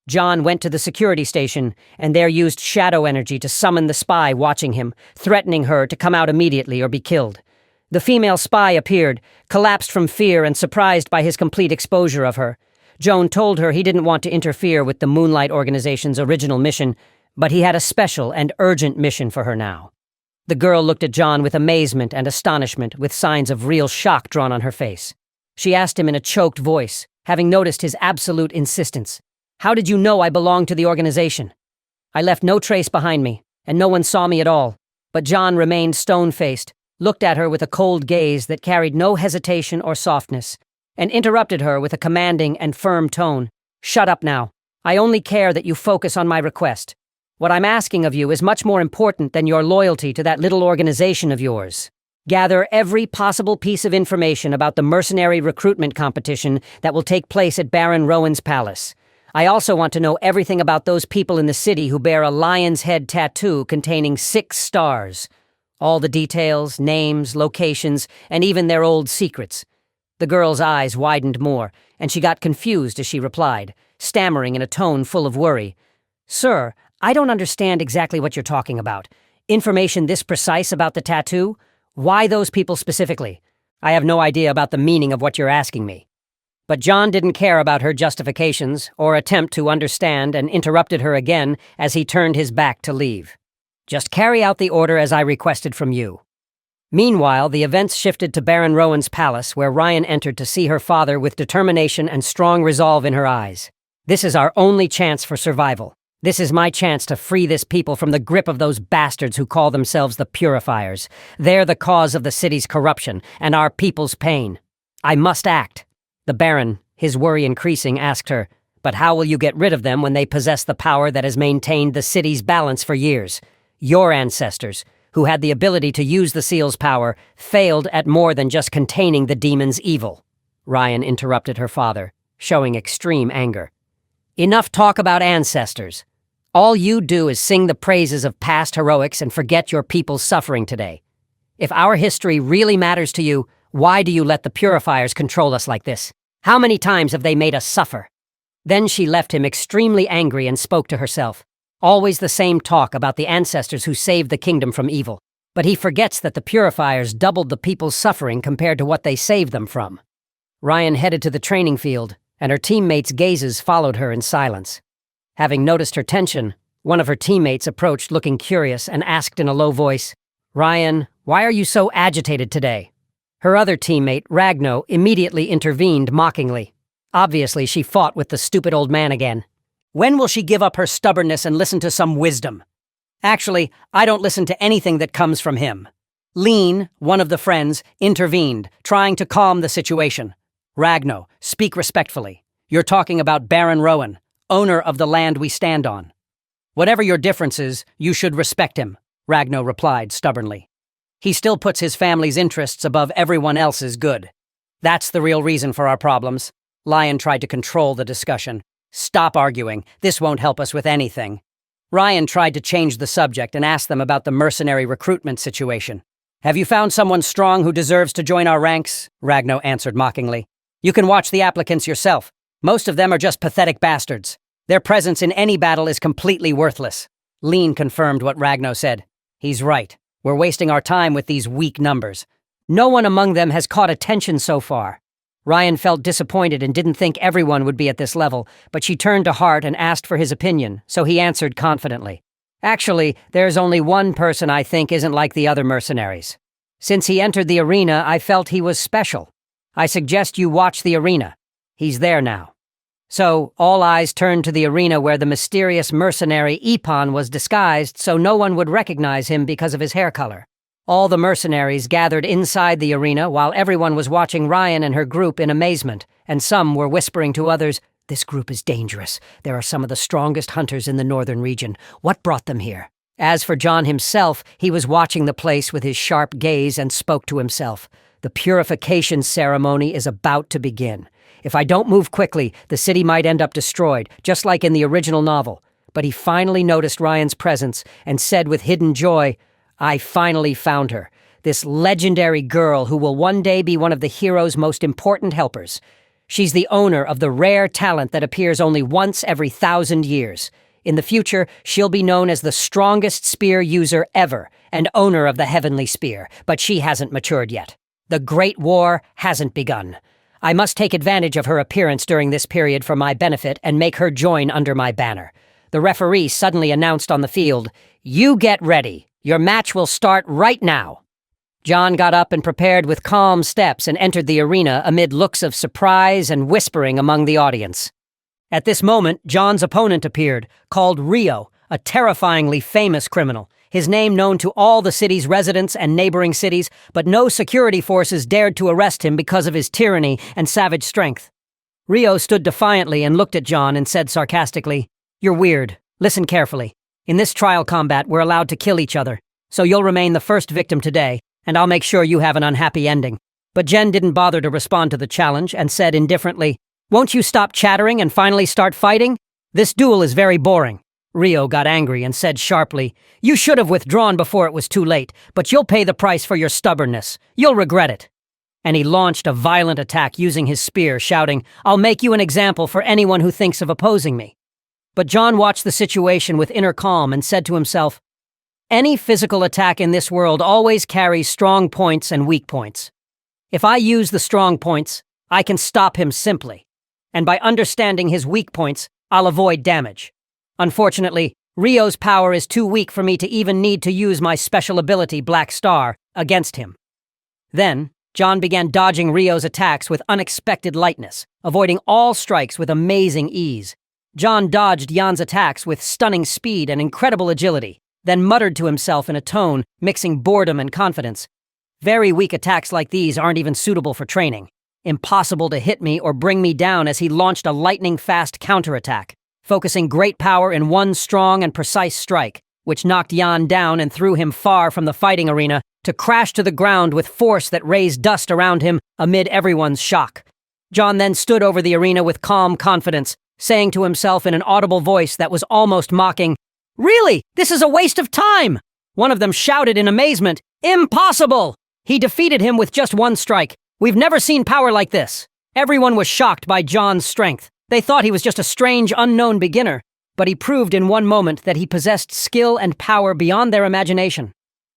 John went to the security station, and there used shadow energy to summon the spy watching him, threatening her to come out immediately or be killed. The female spy appeared, collapsed from fear and surprised by his complete exposure of her. Joan told her he didn't want to interfere with the Moonlight Organization's original mission, but he had a special and urgent mission for her now. The girl looked at John with amazement and astonishment, with signs of real shock drawn on her face. She asked him in a choked voice, having noticed his absolute insistence. "How did you know I belonged to the organization?" "I left no trace behind me, and no one saw me at all." But John remained stone-faced, looked at her with a cold gaze that carried no hesitation or softness, and interrupted her with a commanding and firm tone. "Shut up now. I only care that you focus on my request. What I'm asking of you is much more important than your loyalty to that little organization of yours. Gather every possible piece of information about the mercenary recruitment competition that will take place at Baron Rowan's palace. I also want to know everything about those people in the city who bear a lion's head tattoo containing 6 stars. All the details, names, locations, and even their old secrets." The girl's eyes widened more, and she got confused as she replied, stammering in a tone full of worry. "Sir, I don't understand exactly what you're talking about. Information this precise about the tattoo? Why those people specifically? I have no idea about the meaning of what you're asking me." But John didn't care about her justifications or attempt to understand, and interrupted her again as he turned his back to leave. "Just carry out the order as I requested from you." Meanwhile, the events shifted to Baron Rowan's palace, where Ryan entered to see her father with determination and strong resolve in her eyes. "This is our only chance for survival. This is my chance to free this people from the grip of those bastards who call themselves the Purifiers. They're the cause of the city's corruption and our people's pain. I must act." The Baron, his worry increasing, asked her, "But how will you get rid of them when they possess the power that has maintained the city's balance for years? Your ancestors, who had the ability to use the seal's power, failed at more than just containing the demon's evil." Ryan interrupted her father, showing extreme anger. "Enough talk about ancestors. All you do is sing the praises of past heroics and forget your people's suffering today. If our history really matters to you, why do you let the Purifiers control us like this? How many times have they made us suffer?" Then she left him extremely angry and spoke to herself. Always the same talk about the ancestors who saved the kingdom from evil. But he forgets that the Purifiers doubled the people's suffering compared to what they saved them from. Ryan headed to the training field, and her teammates' gazes followed her in silence. Having noticed her tension, one of her teammates approached looking curious and asked in a low voice, "Ryan, why are you so agitated today?" Her other teammate, Ragno, immediately intervened mockingly. Obviously, she fought with the stupid old man again. When will she give up her stubbornness and listen to some wisdom? Actually, I don't listen to anything that comes from him. Lean, one of the friends, intervened, trying to calm the situation. "Ragno, speak respectfully. You're talking about Baron Rowan, owner of the land we stand on. Whatever your differences, you should respect him," Ragno replied stubbornly. "He still puts his family's interests above everyone else's good. That's the real reason for our problems." Lion tried to control the discussion. "Stop arguing. This won't help us with anything." Ryan tried to change the subject and asked them about the mercenary recruitment situation. "Have you found someone strong who deserves to join our ranks?" Ragno answered mockingly. "You can watch the applicants yourself. Most of them are just pathetic bastards. Their presence in any battle is completely worthless." Lean confirmed what Ragno said. "He's right. We're wasting our time with these weak numbers. No one among them has caught attention so far." Ryan felt disappointed and didn't think everyone would be at this level, but she turned to Hart and asked for his opinion, so he answered confidently. "Actually, there's only one person I think isn't like the other mercenaries. Since he entered the arena, I felt he was special. I suggest you watch the arena. He's there now." So, all eyes turned to the arena where the mysterious mercenary Ipan was disguised so no one would recognize him because of his hair color. All the mercenaries gathered inside the arena while everyone was watching Ryan and her group in amazement, and some were whispering to others, "This group is dangerous. There are some of the strongest hunters in the northern region. What brought them here?" As for John himself, he was watching the place with his sharp gaze and spoke to himself. "The purification ceremony is about to begin. If I don't move quickly, the city might end up destroyed, just like in the original novel." But he finally noticed Ryan's presence and said with hidden joy, "I finally found her, this legendary girl who will one day be one of the hero's most important helpers. She's the owner of the rare talent that appears only once every 1,000 years. In the future, she'll be known as the strongest spear user ever and owner of the heavenly spear, but she hasn't matured yet. The Great War hasn't begun. I must take advantage of her appearance during this period for my benefit and make her join under my banner. The referee suddenly announced on the field, "You get ready. Your match will start right now." John got up and prepared with calm steps and entered the arena amid looks of surprise and whispering among the audience. At this moment, John's opponent appeared, called Rio, a terrifyingly famous criminal, his name known to all the city's residents and neighboring cities, but no security forces dared to arrest him because of his tyranny and savage strength. Rio stood defiantly and looked at John and said sarcastically, "You're weird. Listen carefully. In this trial combat, we're allowed to kill each other, so you'll remain the first victim today, and I'll make sure you have an unhappy ending." But Jen didn't bother to respond to the challenge and said indifferently, "Won't you stop chattering and finally start fighting? This duel is very boring." Rio got angry and said sharply, "You should have withdrawn before it was too late, but you'll pay the price for your stubbornness. You'll regret it." And he launched a violent attack using his spear, shouting, "I'll make you an example for anyone who thinks of opposing me." But John watched the situation with inner calm and said to himself, "Any physical attack in this world always carries strong points and weak points. If I use the strong points, I can stop him simply. And by understanding his weak points, I'll avoid damage. Unfortunately, Rio's power is too weak for me to even need to use my special ability, Black Star, against him." Then, John began dodging Rio's attacks with unexpected lightness, avoiding all strikes with amazing ease. John dodged Jan's attacks with stunning speed and incredible agility, then muttered to himself in a tone mixing boredom and confidence, "Very weak attacks like these aren't even suitable for training. Impossible to hit me or bring me down," as he launched a lightning-fast counterattack, focusing great power in one strong and precise strike, which knocked Jan down and threw him far from the fighting arena to crash to the ground with force that raised dust around him amid everyone's shock. John then stood over the arena with calm confidence, saying to himself in an audible voice that was almost mocking, "Really? This is a waste of time!" One of them shouted in amazement, "Impossible!" He defeated him with just one strike. "We've never seen power like this." Everyone was shocked by John's strength. They thought he was just a strange, unknown beginner, but he proved in one moment that he possessed skill and power beyond their imagination.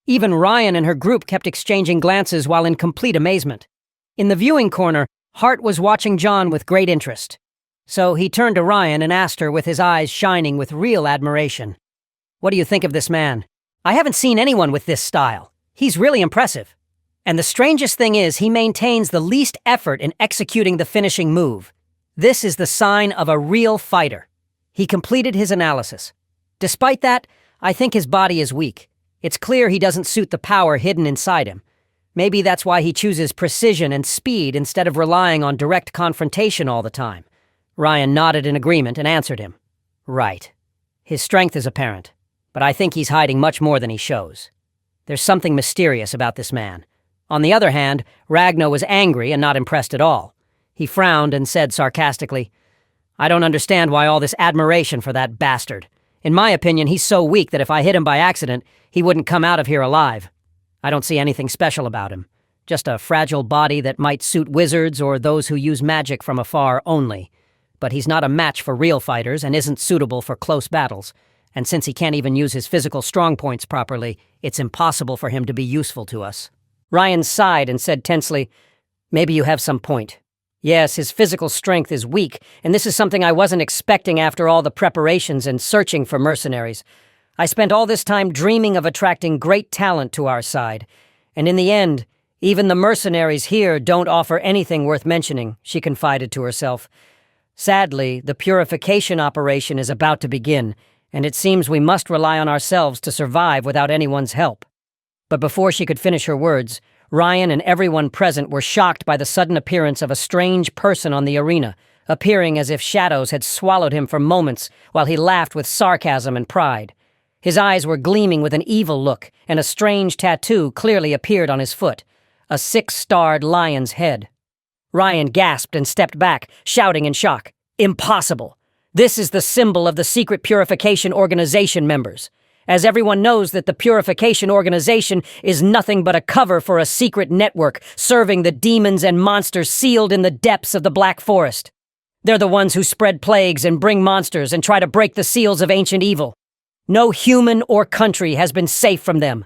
Even Ryan and her group kept exchanging glances while in complete amazement. In the viewing corner, Hart was watching John with great interest. So he turned to Ryan and asked her with his eyes shining with real admiration, "What do you think of this man? I haven't seen anyone with this style. He's really impressive. And the strangest thing is he maintains the least effort in executing the finishing move. This is the sign of a real fighter." He completed his analysis. "Despite that, I think his body is weak. It's clear he doesn't suit the power hidden inside him. Maybe that's why he chooses precision and speed instead of relying on direct confrontation all the time." Ryan nodded in agreement and answered him, "Right. His strength is apparent, but I think he's hiding much more than he shows. There's something mysterious about this man." On the other hand, Ragnar was angry and not impressed at all. He frowned and said sarcastically, "I don't understand why all this admiration for that bastard. In my opinion, he's so weak that if I hit him by accident, he wouldn't come out of here alive. I don't see anything special about him. Just a fragile body that might suit wizards or those who use magic from afar only. But he's not a match for real fighters and isn't suitable for close battles. And since he can't even use his physical strong points properly, it's impossible for him to be useful to us." Ryan sighed and said tensely, "Maybe you have some point. Yes, his physical strength is weak, and this is something I wasn't expecting after all the preparations and searching for mercenaries. I spent all this time dreaming of attracting great talent to our side, and in the end, even the mercenaries here don't offer anything worth mentioning," she confided to herself. "Sadly, the purification operation is about to begin, and it seems we must rely on ourselves to survive without anyone's help." But before she could finish her words, Ryan and everyone present were shocked by the sudden appearance of a strange person on the arena, appearing as if shadows had swallowed him for moments while he laughed with sarcasm and pride. His eyes were gleaming with an evil look, and a strange tattoo clearly appeared on his foot, a 6-starred lion's head. Ryan gasped and stepped back, shouting in shock, "Impossible! This is the symbol of the Secret Purification Organization members. As everyone knows that the Purification Organization is nothing but a cover for a secret network serving the demons and monsters sealed in the depths of the Black Forest. They're the ones who spread plagues and bring monsters and try to break the seals of ancient evil. No human or country has been safe from them.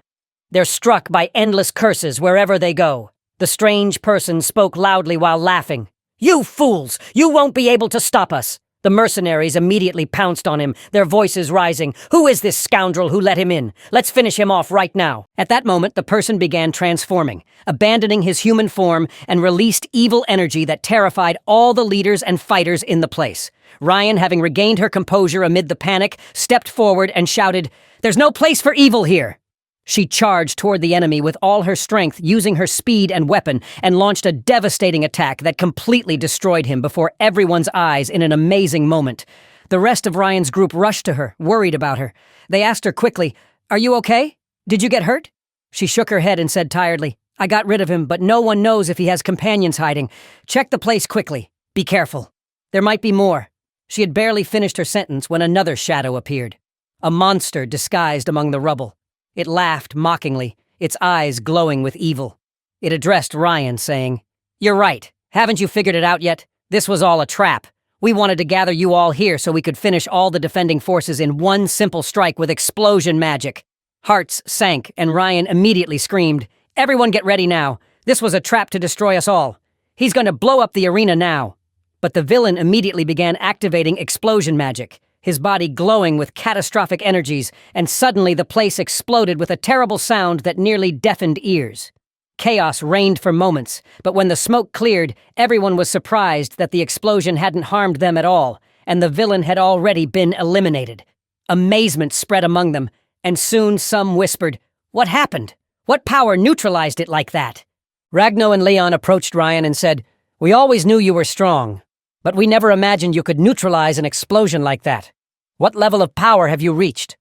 They're struck by endless curses wherever they go." The strange person spoke loudly while laughing. "You fools! You won't be able to stop us!" The mercenaries immediately pounced on him, their voices rising. "Who is this scoundrel who let him in? Let's finish him off right now." At that moment, the person began transforming, abandoning his human form, and released evil energy that terrified all the leaders and fighters in the place. Ryan, having regained her composure amid the panic, stepped forward and shouted, "There's no place for evil here!" She charged toward the enemy with all her strength, using her speed and weapon, and launched a devastating attack that completely destroyed him before everyone's eyes in an amazing moment. The rest of Ryan's group rushed to her, worried about her. They asked her quickly, "Are you okay? Did you get hurt?" She shook her head and said tiredly, "I got rid of him, but no one knows if he has companions hiding. Check the place quickly. Be careful. There might be more." She had barely finished her sentence when another shadow appeared. A monster disguised among the rubble. It laughed mockingly, its eyes glowing with evil. It addressed Ryan, saying, "You're right. Haven't you figured it out yet? This was all a trap. We wanted to gather you all here so we could finish all the defending forces in one simple strike with explosion magic." Hearts sank, and Ryan immediately screamed, "Everyone get ready now. This was a trap to destroy us all. He's going to blow up the arena now." But the villain immediately began activating explosion magic, his body glowing with catastrophic energies, and suddenly the place exploded with a terrible sound that nearly deafened ears. Chaos reigned for moments, but when the smoke cleared, everyone was surprised that the explosion hadn't harmed them at all, and the villain had already been eliminated. Amazement spread among them, and soon some whispered, "What happened? What power neutralized it like that?" Ragno and Leon approached Ryan and said, "We always knew you were strong, but we never imagined you could neutralize an explosion like that. What level of power have you reached?"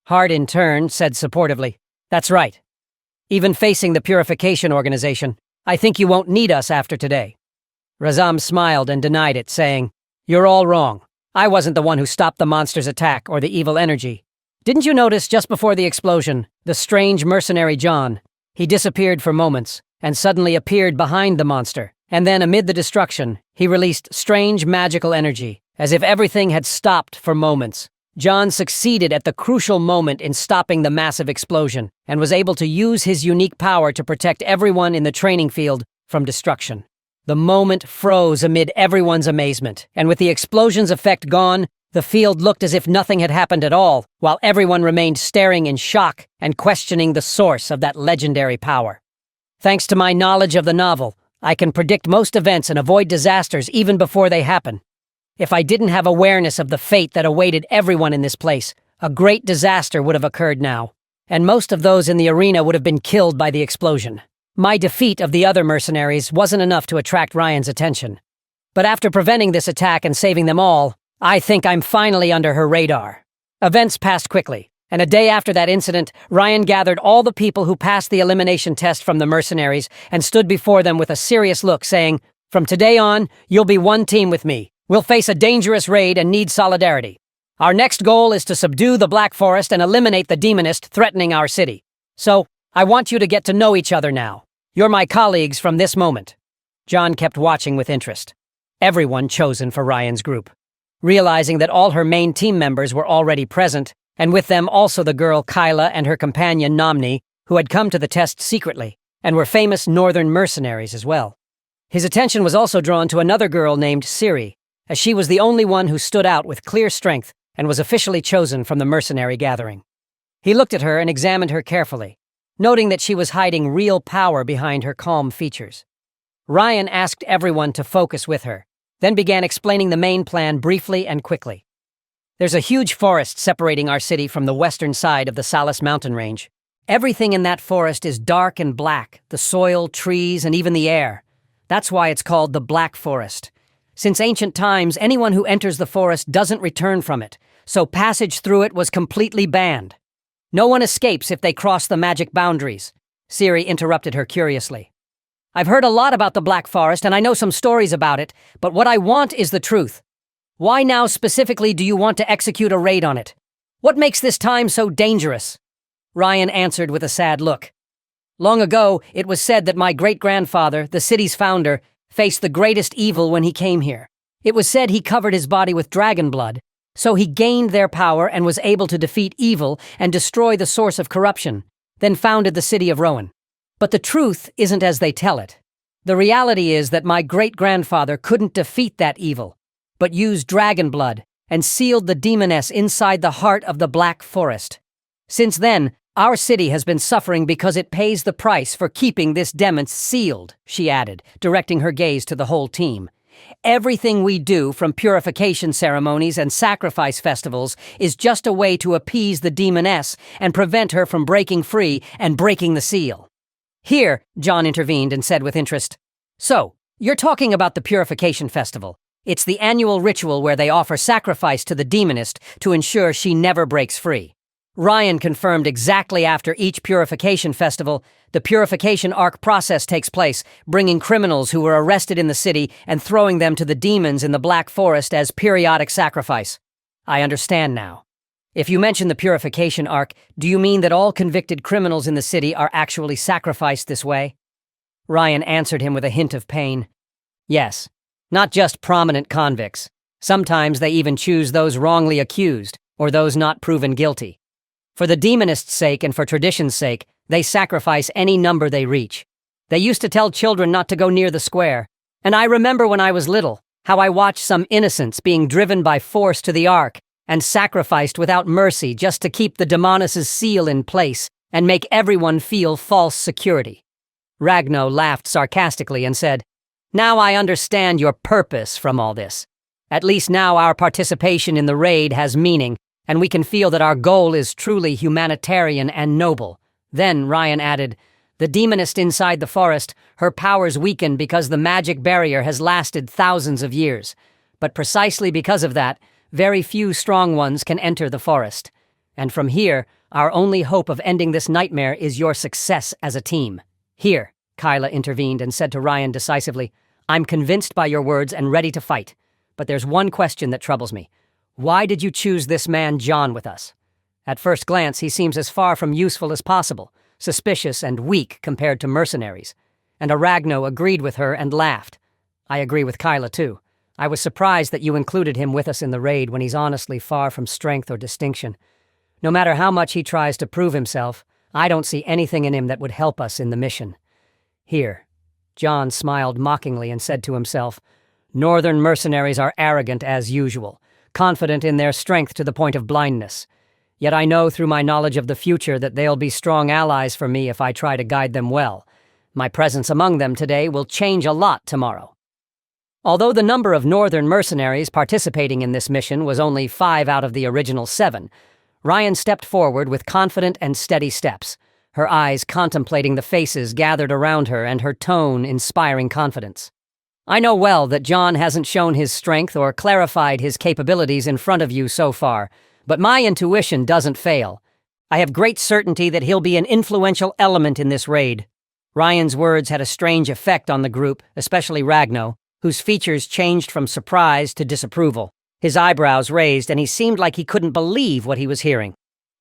Hard in turn said supportively, "That's right. Even facing the Purification Organization, I think you won't need us after today." Razam smiled and denied it, saying, "You're all wrong. I wasn't the one who stopped the monster's attack or the evil energy. Didn't you notice just before the explosion, the strange mercenary John? He disappeared for moments and suddenly appeared behind the monster, and then amid the destruction, he released strange magical energy, as if everything had stopped for moments. John succeeded at the crucial moment in stopping the massive explosion, and was able to use his unique power to protect everyone in the training field from destruction. The moment froze amid everyone's amazement, and with the explosion's effect gone, the field looked as if nothing had happened at all, while everyone remained staring in shock and questioning the source of that legendary power. Thanks to my knowledge of the novel, I can predict most events and avoid disasters even before they happen. If I didn't have awareness of the fate that awaited everyone in this place, a great disaster would have occurred now, and most of those in the arena would have been killed by the explosion. My defeat of the other mercenaries wasn't enough to attract Ryan's attention. But after preventing this attack and saving them all, I think I'm finally under her radar. Events passed quickly, and a day after that incident, Ryan gathered all the people who passed the elimination test from the mercenaries and stood before them with a serious look, saying, "From today on, you'll be one team with me. We'll face a dangerous raid and need solidarity. Our next goal is to subdue the Black Forest and eliminate the demonist threatening our city. So, I want you to get to know each other now. You're my colleagues from this moment." John kept watching with interest. Everyone chosen for Ryan's group. Realizing that all her main team members were already present, and with them also the girl Kyla and her companion Nomni, who had come to the test secretly, and were famous northern mercenaries as well. His attention was also drawn to another girl named Siri, as she was the only one who stood out with clear strength and was officially chosen from the mercenary gathering. He looked at her and examined her carefully, noting that she was hiding real power behind her calm features. Ryan asked everyone to focus with her, then began explaining the main plan briefly and quickly. There's a huge forest separating our city from the western side of the Salis mountain range. Everything in that forest is dark and black, the soil, trees, and even the air. That's why it's called the Black Forest. Since ancient times, anyone who enters the forest doesn't return from it, so passage through it was completely banned. No one escapes if they cross the magic boundaries. Siri interrupted her curiously. "I've heard a lot about the Black Forest, and I know some stories about it, but what I want is the truth. Why now specifically do you want to execute a raid on it? What makes this time so dangerous?" Ryan answered with a sad look. "Long ago, it was said that my great-grandfather, the city's founder, faced the greatest evil when he came here. It was said he covered his body with dragon blood, so he gained their power and was able to defeat evil and destroy the source of corruption, then founded the city of Rowan. But the truth isn't as they tell it. The reality is that my great-grandfather couldn't defeat that evil, but used dragon blood and sealed the demoness inside the heart of the Black Forest. Since then, our city has been suffering because it pays the price for keeping this demon sealed, she added, directing her gaze to the whole team. Everything we do, from purification ceremonies and sacrifice festivals, is just a way to appease the demoness and prevent her from breaking free and breaking the seal. Here, John intervened and said with interest, "So, you're talking about the Purification Festival. It's the annual ritual where they offer sacrifice to the demonist to ensure she never breaks free." Ryan confirmed exactly after each Purification Festival, the Purification Arc process takes place, bringing criminals who were arrested in the city and throwing them to the demons in the Black Forest as periodic sacrifice. I understand now. If you mention the Purification Arc, do you mean that all convicted criminals in the city are actually sacrificed this way? Ryan answered him with a hint of pain. Yes, not just prominent convicts. Sometimes they even choose those wrongly accused, or those not proven guilty. For the demonist's sake and for tradition's sake, they sacrifice any number they reach. They used to tell children not to go near the square, and I remember when I was little, how I watched some innocents being driven by force to the Ark and sacrificed without mercy just to keep the demoness's seal in place and make everyone feel false security. Ragno laughed sarcastically and said, "Now I understand your purpose from all this. At least now our participation in the raid has meaning, and we can feel that our goal is truly humanitarian and noble." Then Ryan added, "The demonist inside the forest, her powers weaken because the magic barrier has lasted thousands of years. But precisely because of that, very few strong ones can enter the forest. And from here, our only hope of ending this nightmare is your success as a team." "Here," Kyla intervened and said to Ryan decisively, "I'm convinced by your words and ready to fight. But there's one question that troubles me. Why did you choose this man John with us? At first glance, he seems as far from useful as possible, suspicious and weak compared to mercenaries." And Aragno agreed with her and laughed. "I agree with Kyla, too. I was surprised that you included him with us in the raid when he's honestly far from strength or distinction. No matter how much he tries to prove himself, I don't see anything in him that would help us in the mission." Here, John smiled mockingly and said to himself, "Northern mercenaries are arrogant as usual, confident in their strength to the point of blindness. Yet I know through my knowledge of the future that they'll be strong allies for me if I try to guide them well. My presence among them today will change a lot tomorrow." Although the number of Northern mercenaries participating in this mission was only 5 out of the original 7, Ryan stepped forward with confident and steady steps, her eyes contemplating the faces gathered around her and her tone inspiring confidence. "I know well that John hasn't shown his strength or clarified his capabilities in front of you so far, but my intuition doesn't fail. I have great certainty that he'll be an influential element in this raid." Ryan's words had a strange effect on the group, especially Ragno, whose features changed from surprise to disapproval. His eyebrows raised, and he seemed like he couldn't believe what he was hearing.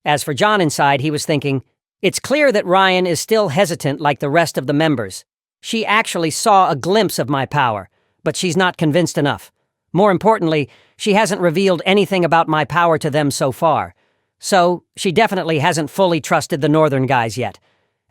As for John inside, he was thinking, "It's clear that Ryan is still hesitant like the rest of the members. She actually saw a glimpse of my power, but she's not convinced enough. More importantly, she hasn't revealed anything about my power to them so far. So, she definitely hasn't fully trusted the Northern guys yet.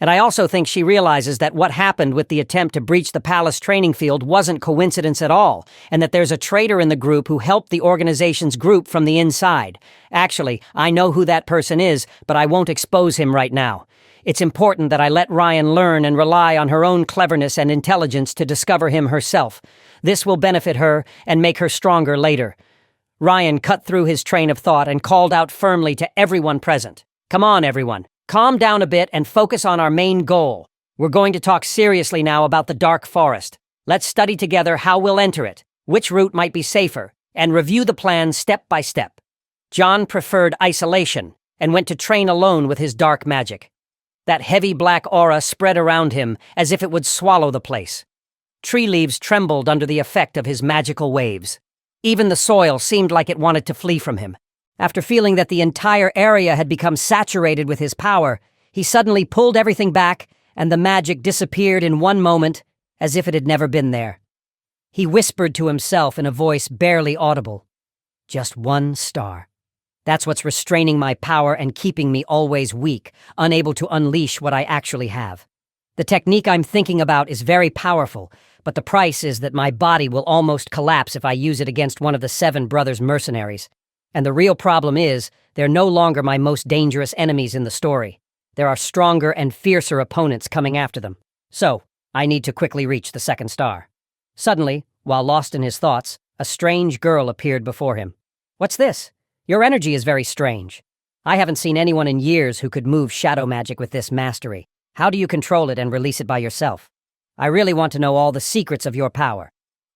And I also think she realizes that what happened with the attempt to breach the palace training field wasn't coincidence at all, and that there's a traitor in the group who helped the organization's group from the inside. Actually, I know who that person is, but I won't expose him right now. It's important that I let Ryan learn and rely on her own cleverness and intelligence to discover him herself. This will benefit her and make her stronger later." Ryan cut through his train of thought and called out firmly to everyone present. "Come on, everyone. Calm down a bit and focus on our main goal. We're going to talk seriously now about the Dark Forest. Let's study together how we'll enter it, which route might be safer, and review the plan step by step." John preferred isolation and went to train alone with his dark magic. That heavy black aura spread around him as if it would swallow the place. Tree leaves trembled under the effect of his magical waves. Even the soil seemed like it wanted to flee from him. After feeling that the entire area had become saturated with his power, he suddenly pulled everything back, and the magic disappeared in one moment, as if it had never been there. He whispered to himself in a voice barely audible, "Just one star. That's what's restraining my power and keeping me always weak, unable to unleash what I actually have." The technique I'm thinking about is very powerful, but the price is that my body will almost collapse if I use it against one of the 7 brothers' mercenaries. And the real problem is, they're no longer my most dangerous enemies in the story. There are stronger and fiercer opponents coming after them. So, I need to quickly reach the 2nd star. Suddenly, while lost in his thoughts, a strange girl appeared before him. "What's this? Your energy is very strange. I haven't seen anyone in years who could move shadow magic with this mastery. How do you control it and release it by yourself? I really want to know all the secrets of your power."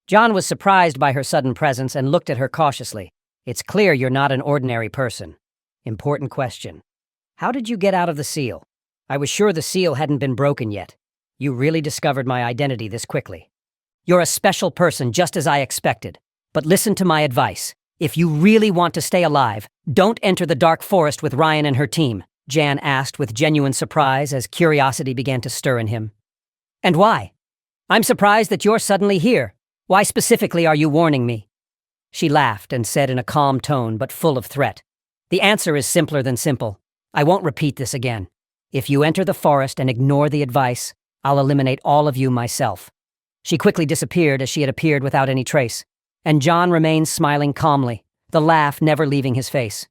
John was surprised by her sudden presence and looked at her cautiously. "It's clear you're not an ordinary person." "Important question. How did you get out of the seal? I was sure the seal hadn't been broken yet. You really discovered my identity this quickly." "You're a special person, just as I expected. But listen to my advice. If you really want to stay alive, don't enter the dark forest with Ryan and her team," Jan asked with genuine surprise as curiosity began to stir in him. "And why? I'm surprised that you're suddenly here. Why specifically are you warning me?" She laughed and said in a calm tone but full of threat, "The answer is simpler than simple. I won't repeat this again. If you enter the forest and ignore the advice, I'll eliminate all of you myself." She quickly disappeared as she had appeared without any trace, and John remained smiling calmly, the laugh never leaving his face.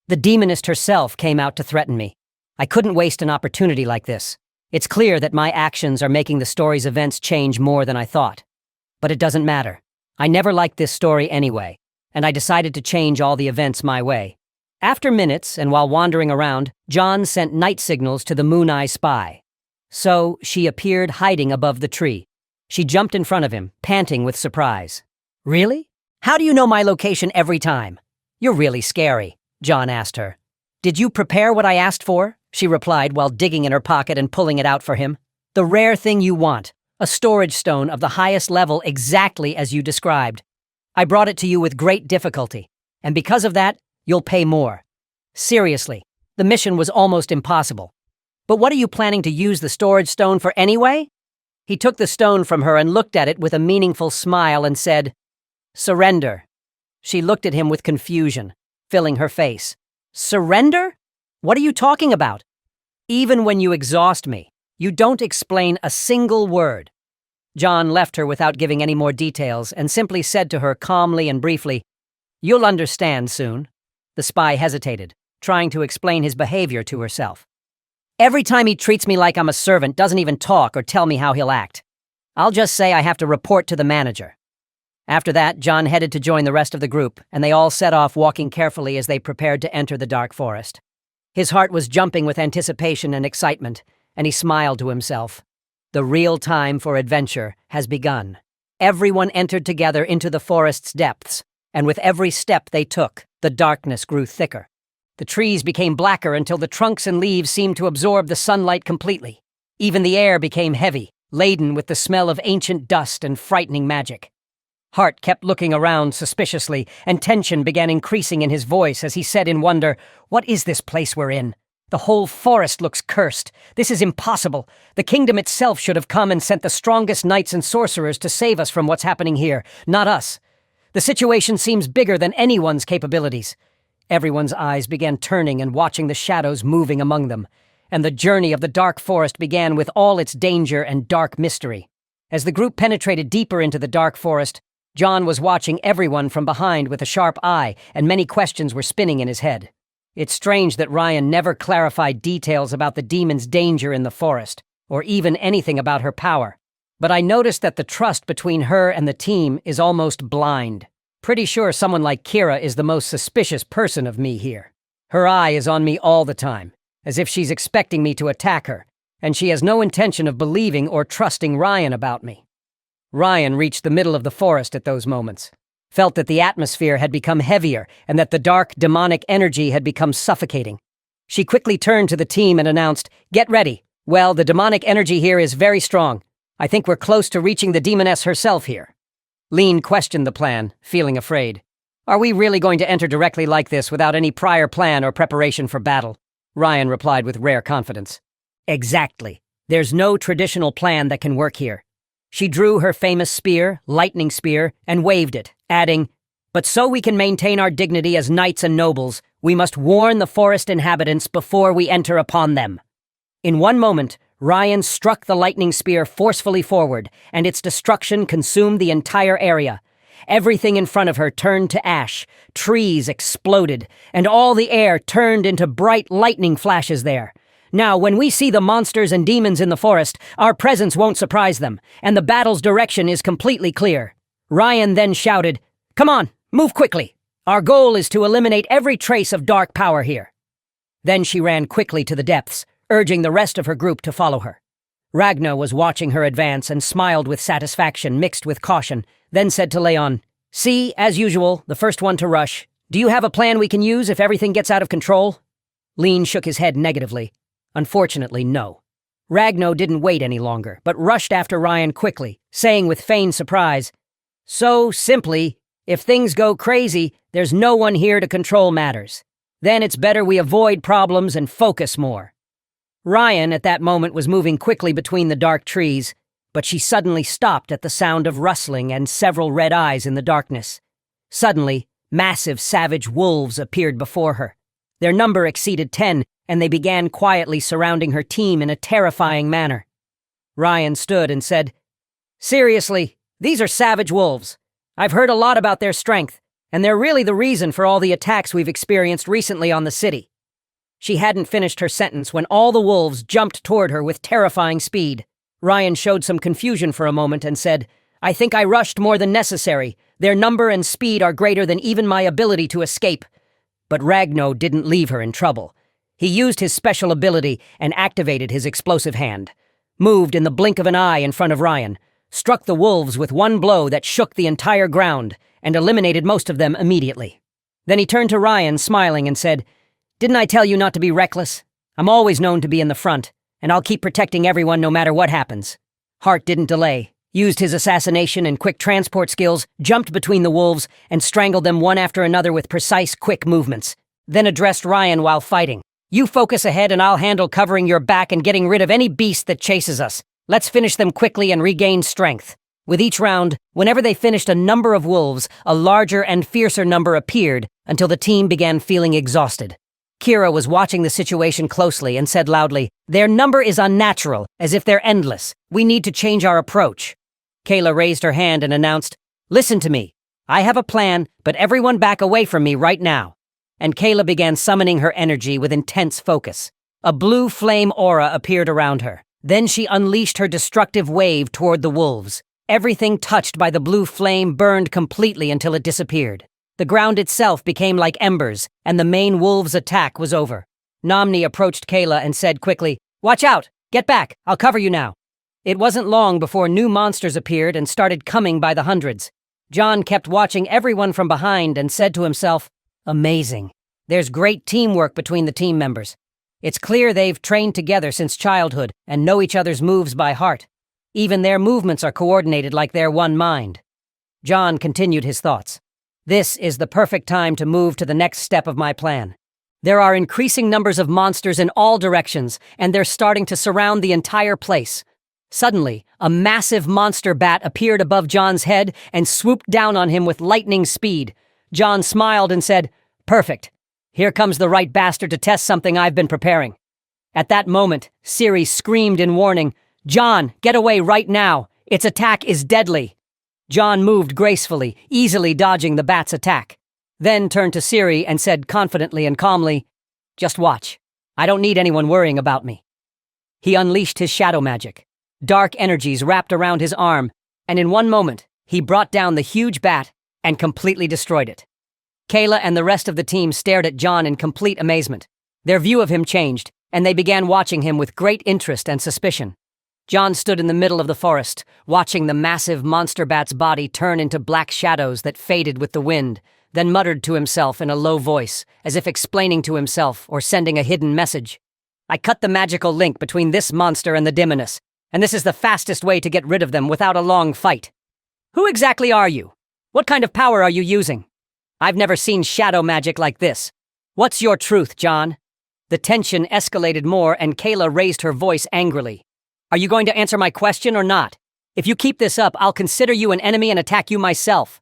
The demonist herself came out to threaten me. I couldn't waste an opportunity like this. It's clear that my actions are making the story's events change more than I thought. But it doesn't matter. I never liked this story anyway, and I decided to change all the events my way. After minutes, and while wandering around, John sent night signals to the Moon Eye spy. So she appeared hiding above the tree. She jumped in front of him, panting with surprise. "Really? How do you know my location every time?" "You're really scary," John asked her. "Did you prepare what I asked for?" she replied while digging in her pocket and pulling it out for him. "The rare thing you want, a storage stone of the highest level exactly as you described. I brought it to you with great difficulty, and because of that, you'll pay more. Seriously, the mission was almost impossible. But what are you planning to use the storage stone for anyway?" He took the stone from her and looked at it with a meaningful smile and said, "Surrender." She looked at him with confusion, filling her face. "Surrender? What are you talking about? Even when you exhaust me, you don't explain a single word." John left her without giving any more details and simply said to her calmly and briefly, "You'll understand soon." The spy hesitated, trying to explain his behavior to herself. "Every time he treats me like I'm a servant, doesn't even talk or tell me how he'll act. I'll just say I have to report to the manager." After that, John headed to join the rest of the group, and they all set off walking carefully as they prepared to enter the dark forest. His heart was jumping with anticipation and excitement, and he smiled to himself. The real time for adventure has begun. Everyone entered together into the forest's depths, and with every step they took, the darkness grew thicker. The trees became blacker until the trunks and leaves seemed to absorb the sunlight completely. Even the air became heavy, laden with the smell of ancient dust and frightening magic. Hart kept looking around suspiciously, and tension began increasing in his voice as he said in wonder, "What is this place we're in? The whole forest looks cursed. This is impossible. The kingdom itself should have come and sent the strongest knights and sorcerers to save us from what's happening here, not us. The situation seems bigger than anyone's capabilities." Everyone's eyes began turning and watching the shadows moving among them, and the journey of the dark forest began with all its danger and dark mystery. As the group penetrated deeper into the dark forest, John was watching everyone from behind with a sharp eye, and many questions were spinning in his head. It's strange that Ryan never clarified details about the demon's danger in the forest, or even anything about her power. But I noticed that the trust between her and the team is almost blind. Pretty sure someone like Kira is the most suspicious person of me here. Her eye is on me all the time, as if she's expecting me to attack her, and she has no intention of believing or trusting Ryan about me. Ryan reached the middle of the forest at those moments, felt that the atmosphere had become heavier and that the dark, demonic energy had become suffocating. She quickly turned to the team and announced, "Get ready. Well, the demonic energy here is very strong. I think we're close to reaching the demoness herself here." Lean questioned the plan, feeling afraid. "Are we really going to enter directly like this without any prior plan or preparation for battle?" Ryan replied with rare confidence. "Exactly. There's no traditional plan that can work here." She drew her famous spear, lightning spear, and waved it, adding, "But so we can maintain our dignity as knights and nobles, we must warn the forest inhabitants before we enter upon them." In one moment, Ryan struck the lightning spear forcefully forward, and its destruction consumed the entire area. Everything in front of her turned to ash, trees exploded, and all the air turned into bright lightning flashes there. Now, when we see the monsters and demons in the forest, our presence won't surprise them, and the battle's direction is completely clear. Ryan then shouted, "Come on, move quickly! Our goal is to eliminate every trace of dark power here." Then she ran quickly to the depths, urging the rest of her group to follow her. Ragnar was watching her advance and smiled with satisfaction mixed with caution, then said to Leon, "See, as usual, the first one to rush. Do you have a plan we can use if everything gets out of control?" Lean shook his head negatively. Unfortunately, no. Ragnar didn't wait any longer, but rushed after Ryan quickly, saying with feigned surprise, "So, simply, if things go crazy, there's no one here to control matters. Then it's better we avoid problems and focus more." Ryan, at that moment, was moving quickly between the dark trees, but she suddenly stopped at the sound of rustling and several red eyes in the darkness. Suddenly, massive savage wolves appeared before her. Their number exceeded 10, and they began quietly surrounding her team in a terrifying manner. Ryan stood and said, "Seriously, these are savage wolves. I've heard a lot about their strength, and they're really the reason for all the attacks we've experienced recently on the city." She hadn't finished her sentence when all the wolves jumped toward her with terrifying speed. Ryan showed some confusion for a moment and said, "I think I rushed more than necessary. Their number and speed are greater than even my ability to escape." But Ragnar didn't leave her in trouble. He used his special ability and activated his explosive hand, moved in the blink of an eye in front of Ryan, struck the wolves with one blow that shook the entire ground, and eliminated most of them immediately. Then he turned to Ryan, smiling, and said, "Didn't I tell you not to be reckless? I'm always known to be in the front, and I'll keep protecting everyone no matter what happens." Hart didn't delay, used his assassination and quick transport skills, jumped between the wolves, and strangled them one after another with precise, quick movements. Then addressed Ryan while fighting. "You focus ahead and I'll handle covering your back and getting rid of any beast that chases us. Let's finish them quickly and regain strength." With each round, whenever they finished a number of wolves, a larger and fiercer number appeared until the team began feeling exhausted. Kira was watching the situation closely and said loudly, "Their number is unnatural, as if they're endless. We need to change our approach." Kayla raised her hand and announced, "Listen to me. I have a plan, but everyone back away from me right now." And Kayla began summoning her energy with intense focus. A blue flame aura appeared around her. Then she unleashed her destructive wave toward the wolves. Everything touched by the blue flame burned completely until it disappeared. The ground itself became like embers, and the main wolves' attack was over. Namni approached Kayla and said quickly, "Watch out! Get back! I'll cover you now." It wasn't long before new monsters appeared and started coming by the hundreds. John kept watching everyone from behind and said to himself, "Amazing. There's great teamwork between the team members. It's clear they've trained together since childhood and know each other's moves by heart. Even their movements are coordinated like they're one mind." John continued his thoughts. "This is the perfect time to move to the next step of my plan. There are increasing numbers of monsters in all directions, and they're starting to surround the entire place." Suddenly, a massive monster bat appeared above John's head and swooped down on him with lightning speed. John smiled and said, "Perfect. Here comes the right bastard to test something I've been preparing." At that moment, Siri screamed in warning, "John, get away right now. Its attack is deadly." John moved gracefully, easily dodging the bat's attack. Then turned to Siri and said confidently and calmly, "Just watch. I don't need anyone worrying about me." He unleashed his shadow magic. Dark energies wrapped around his arm, and in one moment, he brought down the huge bat and completely destroyed it. Kayla and the rest of the team stared at John in complete amazement. Their view of him changed, and they began watching him with great interest and suspicion. John stood in the middle of the forest, watching the massive monster bat's body turn into black shadows that faded with the wind, then muttered to himself in a low voice, as if explaining to himself or sending a hidden message. "I cut the magical link between this monster and the Demoness, and this is the fastest way to get rid of them without a long fight. Who exactly are you? What kind of power are you using? I've never seen shadow magic like this. What's your truth, John?" The tension escalated more, and Kayla raised her voice angrily. "Are you going to answer my question or not? If you keep this up, I'll consider you an enemy and attack you myself."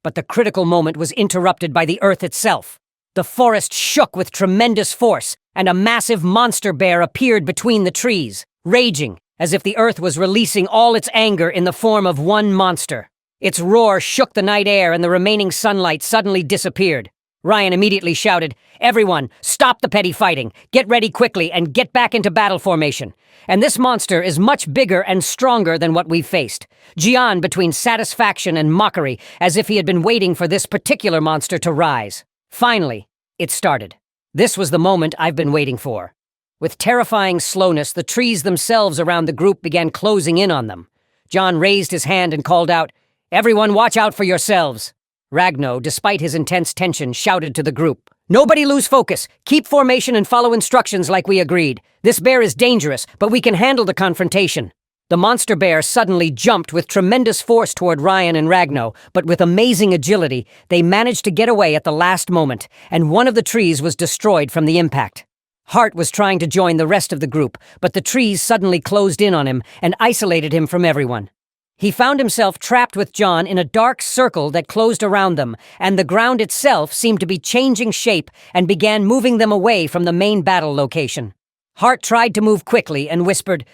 But the critical moment was interrupted by the earth itself. The forest shook with tremendous force, and a massive monster bear appeared between the trees. raging, as if the earth was releasing all its anger in the form of one monster. Its roar shook the night air and the remaining sunlight suddenly disappeared. Ryan immediately shouted, "Everyone, stop the petty fighting, get ready quickly, and get back into battle formation. And this monster is much bigger and stronger than what we've faced." Jian between satisfaction and mockery, as if he had been waiting for this particular monster to rise. Finally, it started. This was the moment I've been waiting for. With terrifying slowness, the trees themselves around the group began closing in on them. John raised his hand and called out, "Everyone watch out for yourselves." Ragno, despite his intense tension, shouted to the group, "Nobody lose focus. Keep formation and follow instructions like we agreed. This bear is dangerous, but we can handle the confrontation." The monster bear suddenly jumped with tremendous force toward Ryan and Ragno, but with amazing agility, they managed to get away at the last moment, and one of the trees was destroyed from the impact. Hart was trying to join the rest of the group, but the trees suddenly closed in on him and isolated him from everyone. He found himself trapped with John in a dark circle that closed around them, and the ground itself seemed to be changing shape and began moving them away from the main battle location. Hart tried to move quickly and whispered,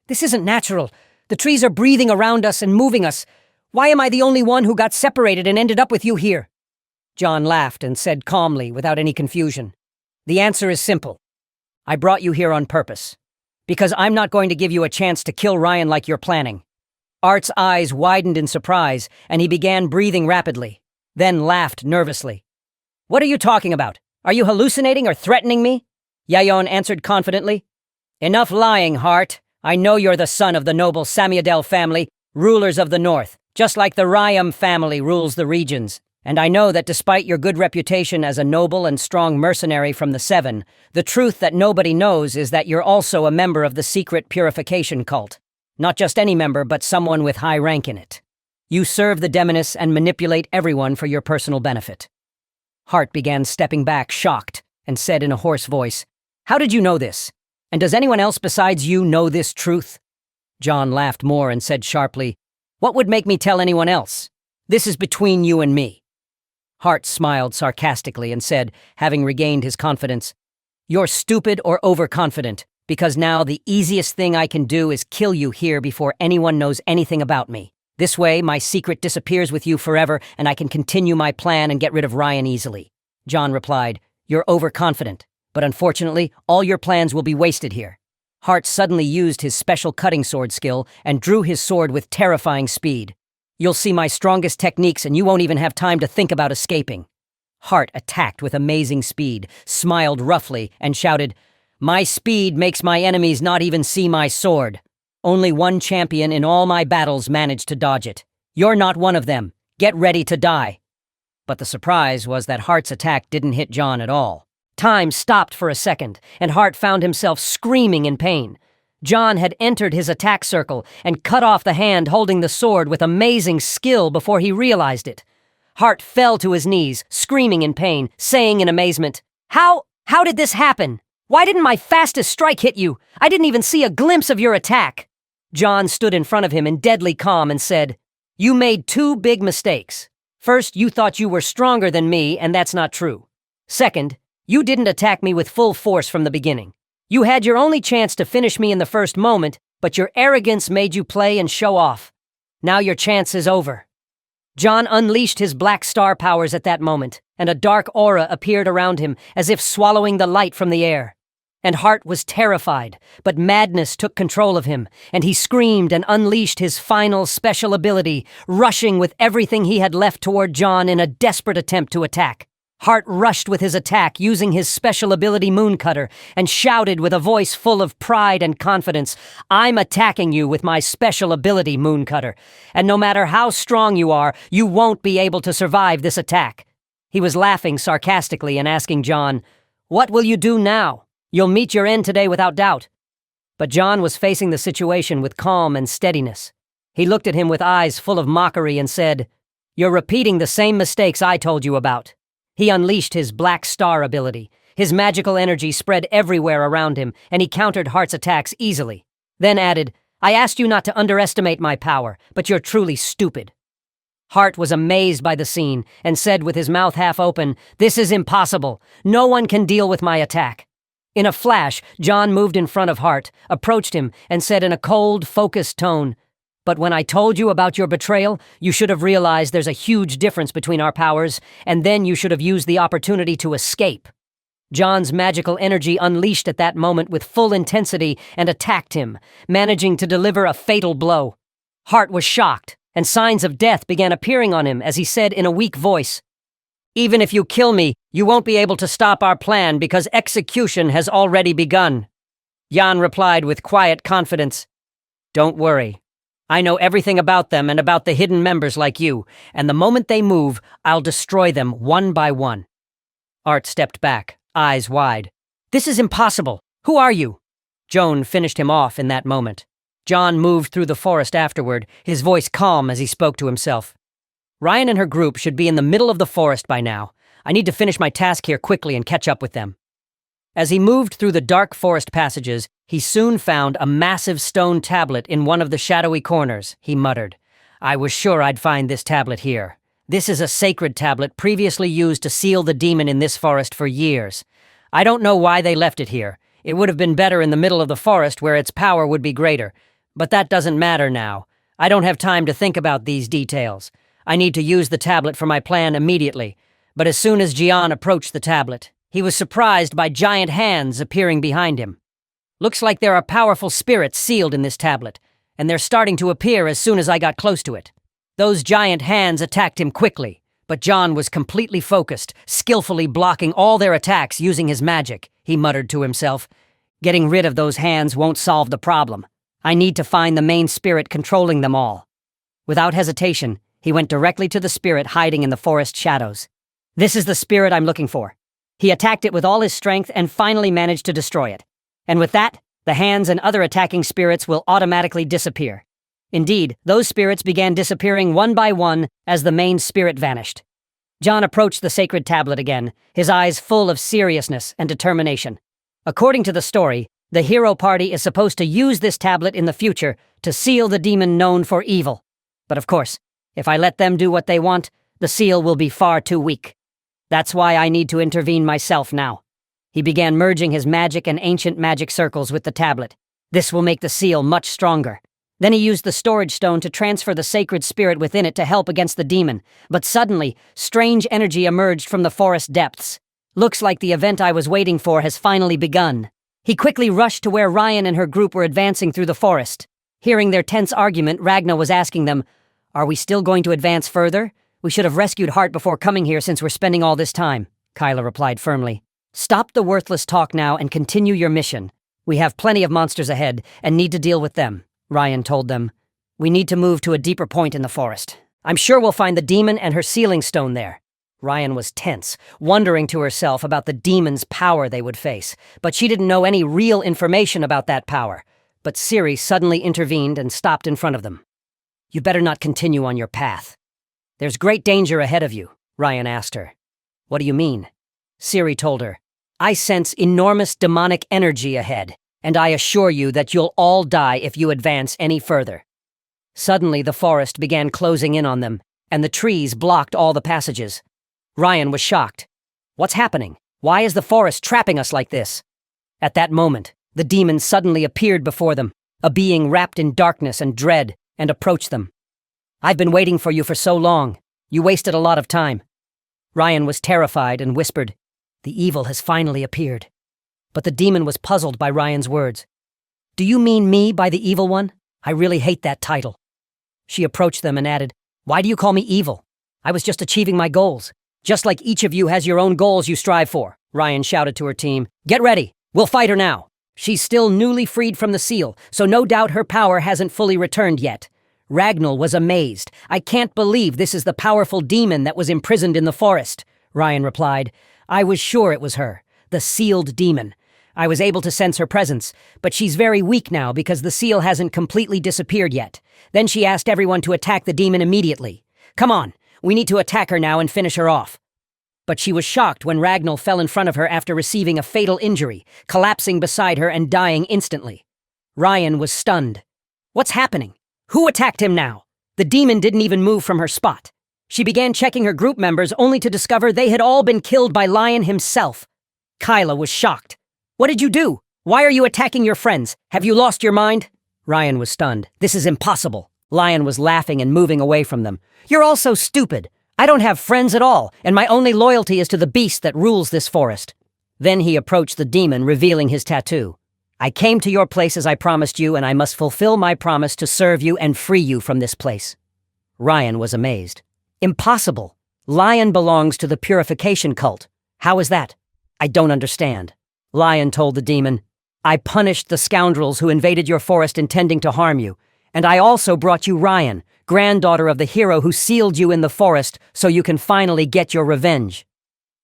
"This isn't natural. The trees are breathing around us and moving us. Why am I the only one who got separated and ended up with you here?" John laughed and said calmly, without any confusion, "The answer is simple. I brought you here on purpose. Because I'm not going to give you a chance to kill Ryan like you're planning." Art's eyes widened in surprise, and he began breathing rapidly, then laughed nervously. "What are you talking about? Are you hallucinating or threatening me?" Yayon answered confidently. "Enough lying, Hart. I know you're the son of the noble Samiadel family, rulers of the north, just like the Ryam family rules the regions. And I know that despite your good reputation as a noble and strong mercenary from the Seven, the truth that nobody knows is that you're also a member of the secret purification cult. Not just any member, but someone with high rank in it. You serve the Demonis and manipulate everyone for your personal benefit." Hart began stepping back, shocked, and said in a hoarse voice, "How did you know this? And does anyone else besides you know this truth?" John laughed more and said sharply, "What would make me tell anyone else? This is between you and me." Hart smiled sarcastically and said, having regained his confidence, "You're stupid or overconfident, because now the easiest thing I can do is kill you here before anyone knows anything about me. This way, my secret disappears with you forever, and I can continue my plan and get rid of Ryan easily." John replied, "You're overconfident, but unfortunately, all your plans will be wasted here." Hart suddenly used his special cutting sword skill and drew his sword with terrifying speed. "You'll see my strongest techniques, and you won't even have time to think about escaping." Hart attacked with amazing speed, smiled roughly, and shouted, "My speed makes my enemies not even see my sword. Only one champion in all my battles managed to dodge it. You're not one of them. Get ready to die." But the surprise was that Hart's attack didn't hit John at all. Time stopped for a second, and Hart found himself screaming in pain. John had entered his attack circle and cut off the hand holding the sword with amazing skill before he realized it. Hart fell to his knees, screaming in pain, saying in amazement, How did this happen? Why didn't my fastest strike hit you? I didn't even see a glimpse of your attack." John stood in front of him in deadly calm and said, "You made two big mistakes. First, you thought you were stronger than me, and that's not true. Second, you didn't attack me with full force from the beginning. You had your only chance to finish me in the first moment, but your arrogance made you play and show off. Now your chance is over." John unleashed his black star powers at that moment, and a dark aura appeared around him, as if swallowing the light from the air. And Hart was terrified, but madness took control of him, and he screamed and unleashed his final special ability, rushing with everything he had left toward John in a desperate attempt to attack. Hart rushed with his attack using his special ability Mooncutter and shouted with a voice full of pride and confidence, "I'm attacking you with my special ability Mooncutter, and no matter how strong you are, you won't be able to survive this attack." He was laughing sarcastically and asking John, "What will you do now? You'll meet your end today without doubt." But John was facing the situation with calm and steadiness. He looked at him with eyes full of mockery and said, "You're repeating the same mistakes I told you about." He unleashed his Black Star ability. His magical energy spread everywhere around him, and he countered Hart's attacks easily. Then added, "I asked you not to underestimate my power, but you're truly stupid." Hart was amazed by the scene and said with his mouth half open, "This is impossible. No one can deal with my attack." In a flash, John moved in front of Hart, approached him, and said in a cold, focused tone, "But when I told you about your betrayal, you should have realized there's a huge difference between our powers, and then you should have used the opportunity to escape." John's magical energy unleashed at that moment with full intensity and attacked him, managing to deliver a fatal blow. Hart was shocked, and signs of death began appearing on him as he said in a weak voice, "Even if you kill me, you won't be able to stop our plan because execution has already begun." Jan replied with quiet confidence, "Don't worry. I know everything about them and about the hidden members like you, and the moment they move, I'll destroy them one by one." Art stepped back, eyes wide. "This is impossible. Who are you?" Joan finished him off in that moment. John moved through the forest afterward, his voice calm as he spoke to himself. "Ryan and her group should be in the middle of the forest by now. I need to finish my task here quickly and catch up with them." As he moved through the dark forest passages, he soon found a massive stone tablet in one of the shadowy corners. He muttered, "I was sure I'd find this tablet here. This is a sacred tablet previously used to seal the demon in this forest for years. I don't know why they left it here. It would have been better in the middle of the forest where its power would be greater. But that doesn't matter now. I don't have time to think about these details. I need to use the tablet for my plan immediately." But as soon as Gian approached the tablet, he was surprised by giant hands appearing behind him. "Looks like there are powerful spirits sealed in this tablet, and they're starting to appear as soon as I got close to it." Those giant hands attacked him quickly, but John was completely focused, skillfully blocking all their attacks using his magic, he muttered to himself. "Getting rid of those hands won't solve the problem. I need to find the main spirit controlling them all." Without hesitation, he went directly to the spirit hiding in the forest shadows. "This is the spirit I'm looking for." He attacked it with all his strength and finally managed to destroy it. And with that, the hands and other attacking spirits will automatically disappear. Indeed, those spirits began disappearing one by one as the main spirit vanished. John approached the sacred tablet again, his eyes full of seriousness and determination. According to the story, the hero party is supposed to use this tablet in the future to seal the demon known for evil. But of course, if I let them do what they want, the seal will be far too weak. That's why I need to intervene myself now. He began merging his magic and ancient magic circles with the tablet. This will make the seal much stronger. Then he used the storage stone to transfer the sacred spirit within it to help against the demon. But suddenly, strange energy emerged from the forest depths. Looks like the event I was waiting for has finally begun. He quickly rushed to where Ryan and her group were advancing through the forest. Hearing their tense argument, Ragna was asking them, "Are we still going to advance further? We should have rescued Hart before coming here since we're spending all this time," Kyla replied firmly. "Stop the worthless talk now and continue your mission. We have plenty of monsters ahead and need to deal with them," Ryan told them. "We need to move to a deeper point in the forest. I'm sure we'll find the demon and her sealing stone there." Ryan was tense, wondering to herself about the demon's power they would face, but she didn't know any real information about that power. But Siri suddenly intervened and stopped in front of them. "You better not continue on your path. There's great danger ahead of you," Ryan asked her. "What do you mean?" Siri told her. "I sense enormous demonic energy ahead, and I assure you that you'll all die if you advance any further." Suddenly, the forest began closing in on them, and the trees blocked all the passages. Ryan was shocked. "What's happening? Why is the forest trapping us like this?" At that moment, the demon suddenly appeared before them, a being wrapped in darkness and dread, and approached them. "I've been waiting for you for so long. You wasted a lot of time." Ryan was terrified and whispered, "The evil has finally appeared." But the demon was puzzled by Ryan's words. "Do you mean me by the evil one? I really hate that title." She approached them and added, "Why do you call me evil? I was just achieving my goals. Just like each of you has your own goals you strive for," Ryan shouted to her team. "Get ready. We'll fight her now. She's still newly freed from the seal, so no doubt her power hasn't fully returned yet." Ragnall was amazed. "I can't believe this is the powerful demon that was imprisoned in the forest," Ryan replied. "I was sure it was her, the sealed demon. I was able to sense her presence, but she's very weak now because the seal hasn't completely disappeared yet. Then she asked everyone to attack the demon immediately. Come on, we need to attack her now and finish her off." But she was shocked when Ragnall fell in front of her after receiving a fatal injury, collapsing beside her and dying instantly. Ryan was stunned. "What's happening? Who attacked him now?" The demon didn't even move from her spot. She began checking her group members only to discover they had all been killed by Lion himself. Kyla was shocked. What did you do? Why are you attacking your friends? Have you lost your mind? Ryan was stunned. This is impossible. Lion was laughing and moving away from them. You're all so stupid. I don't have friends at all, and my only loyalty is to the beast that rules this forest. Then he approached the demon, revealing his tattoo. I came to your place as I promised you, and I must fulfill my promise to serve you and free you from this place. Ryan was amazed. Impossible. Lion belongs to the purification cult. How is that? I don't understand. Lion told the demon, I punished the scoundrels who invaded your forest intending to harm you, and I also brought you Ryan, granddaughter of the hero who sealed you in the forest so you can finally get your revenge.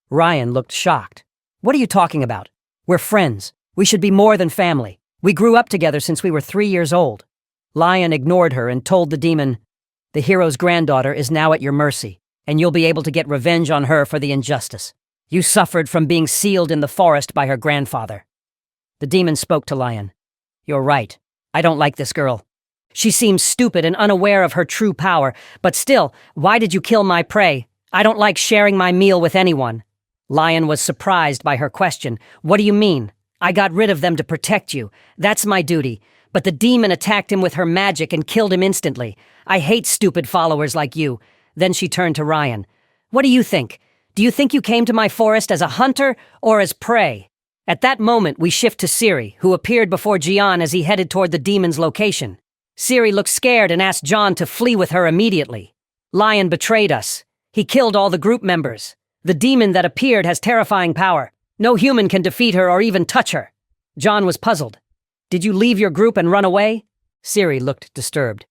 Ryan looked shocked. What are you talking about? We're friends. We should be more than family. We grew up together since we were 3 years old. Lion ignored her and told the demon, the hero's granddaughter is now at your mercy, and you'll be able to get revenge on her for the injustice. You suffered from being sealed in the forest by her grandfather. The demon spoke to Lion. You're right. I don't like this girl. She seems stupid and unaware of her true power, but still, why did you kill my prey? I don't like sharing my meal with anyone. Lion was surprised by her question. What do you mean? I got rid of them to protect you. That's my duty. But the demon attacked him with her magic and killed him instantly. I hate stupid followers like you. Then she turned to Ryan. What do you think? Do you think you came to my forest as a hunter or as prey? At that moment, we shift to Siri, who appeared before Jian as he headed toward the demon's location. Siri looked scared and asked John to flee with her immediately. Lion betrayed us. He killed all the group members. The demon that appeared has terrifying power. No human can defeat her or even touch her. John was puzzled. Did you leave your group and run away? Siri looked disturbed.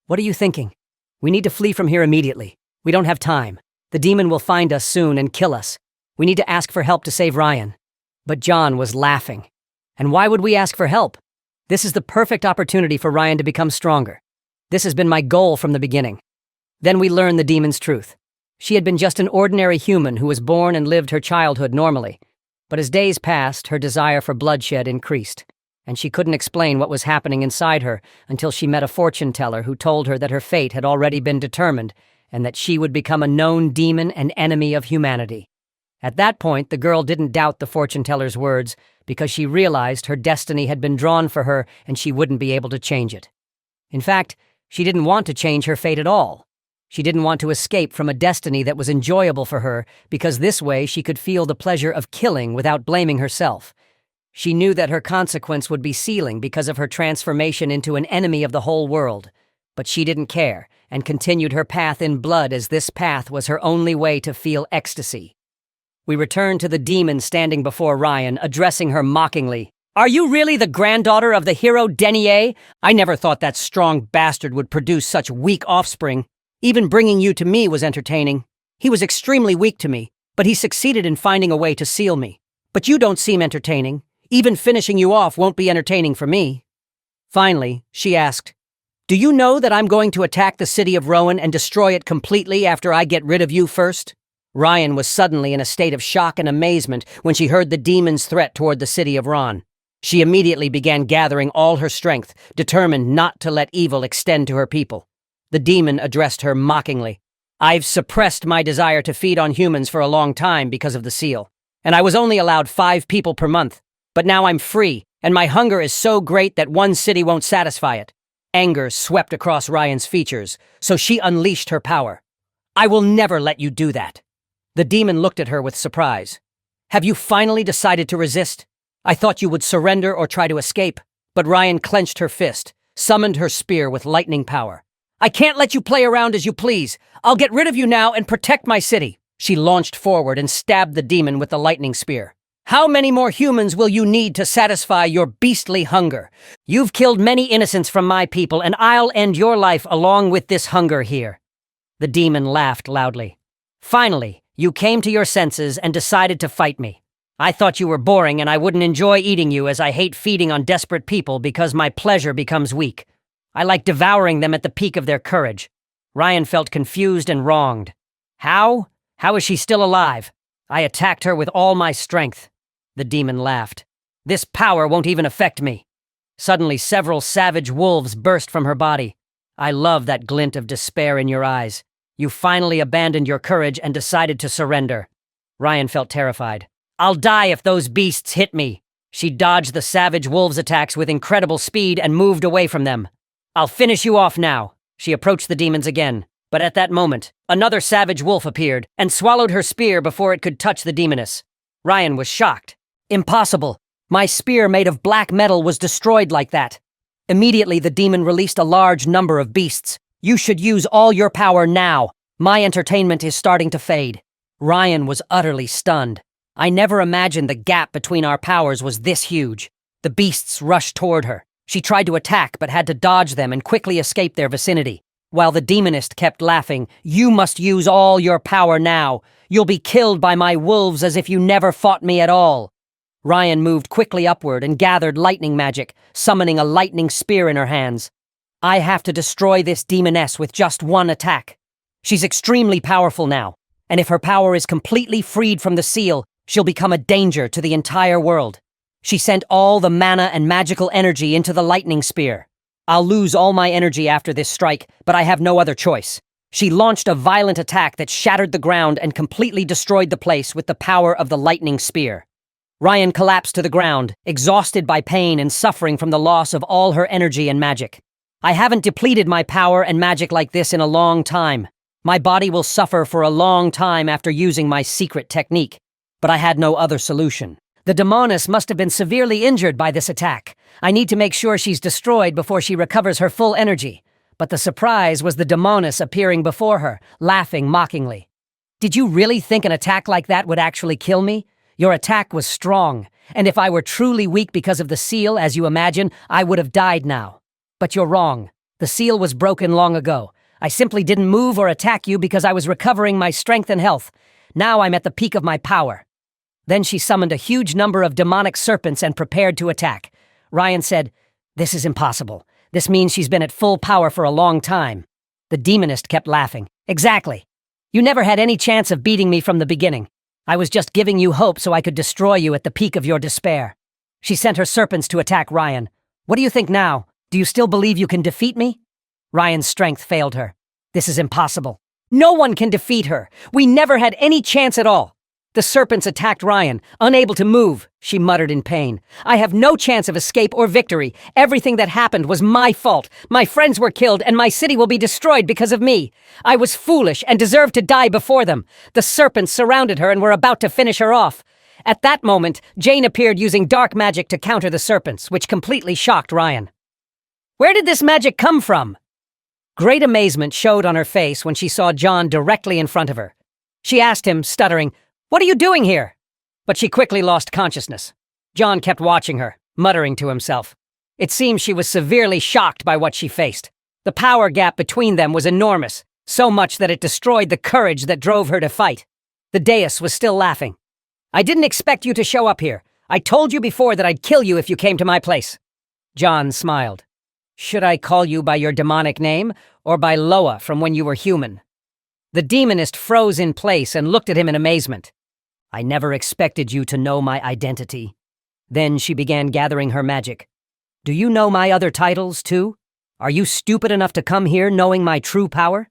What are you thinking? We need to flee from here immediately. We don't have time. The demon will find us soon and kill us. We need to ask for help to save Ryan. But John was laughing. And why would we ask for help? This is the perfect opportunity for Ryan to become stronger. This has been my goal from the beginning. Then we learned the demon's truth. She had been just an ordinary human who was born and lived her childhood normally. But as days passed, her desire for bloodshed increased, and she couldn't explain what was happening inside her until she met a fortune teller who told her that her fate had already been determined and that she would become a known demon and enemy of humanity. At that point, the girl didn't doubt the fortune teller's words because she realized her destiny had been drawn for her and she wouldn't be able to change it. In fact, she didn't want to change her fate at all. She didn't want to escape from a destiny that was enjoyable for her because this way she could feel the pleasure of killing without blaming herself. She knew that her consequence would be sealing because of her transformation into an enemy of the whole world. But she didn't care and continued her path in blood as this path was her only way to feel ecstasy. We returned to the demon standing before Ryan, addressing her mockingly. Are you really the granddaughter of the hero Denier? I never thought that strong bastard would produce such weak offspring. Even bringing you to me was entertaining. He was extremely weak to me, but he succeeded in finding a way to seal me. But you don't seem entertaining. Even finishing you off won't be entertaining for me. Finally, she asked, do you know that I'm going to attack the city of Rowan and destroy it completely after I get rid of you first? Ryan was suddenly in a state of shock and amazement when she heard the demon's threat toward the city of Ron. She immediately began gathering all her strength, determined not to let evil extend to her people. The demon addressed her mockingly. I've suppressed my desire to feed on humans for a long time because of the seal, and I was only allowed 5 people per month. But now I'm free, and my hunger is so great that one city won't satisfy it. Anger swept across Ryan's features, so she unleashed her power. I will never let you do that. The demon looked at her with surprise. Have you finally decided to resist? I thought you would surrender or try to escape. But Ryan clenched her fist, summoned her spear with lightning power. I can't let you play around as you please. I'll get rid of you now and protect my city. She launched forward and stabbed the demon with the lightning spear. How many more humans will you need to satisfy your beastly hunger? You've killed many innocents from my people, and I'll end your life along with this hunger here. The demon laughed loudly. Finally, you came to your senses and decided to fight me. I thought you were boring and I wouldn't enjoy eating you, as I hate feeding on desperate people because my pleasure becomes weak. I like devouring them at the peak of their courage. Ryan felt confused and wronged. How? How is she still alive? I attacked her with all my strength. The demon laughed. This power won't even affect me. Suddenly, several savage wolves burst from her body. I love that glint of despair in your eyes. You finally abandoned your courage and decided to surrender. Ryan felt terrified. I'll die if those beasts hit me. She dodged the savage wolves' attacks with incredible speed and moved away from them. "I'll finish you off now." She approached the demons again, but at that moment, another savage wolf appeared and swallowed her spear before it could touch the demoness. Ryan was shocked. "Impossible! My spear made of black metal was destroyed like that." Immediately, the demon released a large number of beasts. "You should use all your power now. My entertainment is starting to fade." Ryan was utterly stunned. I never imagined the gap between our powers was this huge. The beasts rushed toward her. She tried to attack but had to dodge them and quickly escape their vicinity. While the demonist kept laughing, "You must use all your power now. You'll be killed by my wolves as if you never fought me at all." Ryan moved quickly upward and gathered lightning magic, summoning a lightning spear in her hands. "I have to destroy this demoness with just one attack. She's extremely powerful now, and if her power is completely freed from the seal, she'll become a danger to the entire world." She sent all the mana and magical energy into the lightning spear. "I'll lose all my energy after this strike, but I have no other choice." She launched a violent attack that shattered the ground and completely destroyed the place with the power of the lightning spear. Ryan collapsed to the ground, exhausted by pain and suffering from the loss of all her energy and magic. "I haven't depleted my power and magic like this in a long time. My body will suffer for a long time after using my secret technique." But I had no other solution. "The demoness must have been severely injured by this attack. I need to make sure she's destroyed before she recovers her full energy." But the surprise was the demoness appearing before her, laughing mockingly. "Did you really think an attack like that would actually kill me? Your attack was strong, and if I were truly weak because of the seal, as you imagine, I would have died now. But you're wrong. The seal was broken long ago. I simply didn't move or attack you because I was recovering my strength and health. Now I'm at the peak of my power." Then she summoned a huge number of demonic serpents and prepared to attack. Ryan said, "This is impossible. This means she's been at full power for a long time." The demonist kept laughing. "Exactly. You never had any chance of beating me from the beginning. I was just giving you hope so I could destroy you at the peak of your despair." She sent her serpents to attack Ryan. "What do you think now? Do you still believe you can defeat me?" Ryan's strength failed her. "This is impossible. No one can defeat her. We never had any chance at all." The serpents attacked Ryan, unable to move. She muttered in pain. "I have no chance of escape or victory. Everything that happened was my fault. My friends were killed and my city will be destroyed because of me. I was foolish and deserved to die before them." The serpents surrounded her and were about to finish her off. At that moment, Jane appeared using dark magic to counter the serpents, which completely shocked Ryan. "Where did this magic come from?" Great amazement showed on her face when she saw John directly in front of her. She asked him, stuttering, "What are you doing here?" But she quickly lost consciousness. John kept watching her, muttering to himself. It seemed she was severely shocked by what she faced. The power gap between them was enormous, so much that it destroyed the courage that drove her to fight. The dais was still laughing. "I didn't expect you to show up here. I told you before that I'd kill you if you came to my place." John smiled. "Should I call you by your demonic name, or by Loa from when you were human?" The demonist froze in place and looked at him in amazement. "I never expected you to know my identity." Then she began gathering her magic. "Do you know my other titles, too? Are you stupid enough to come here knowing my true power?"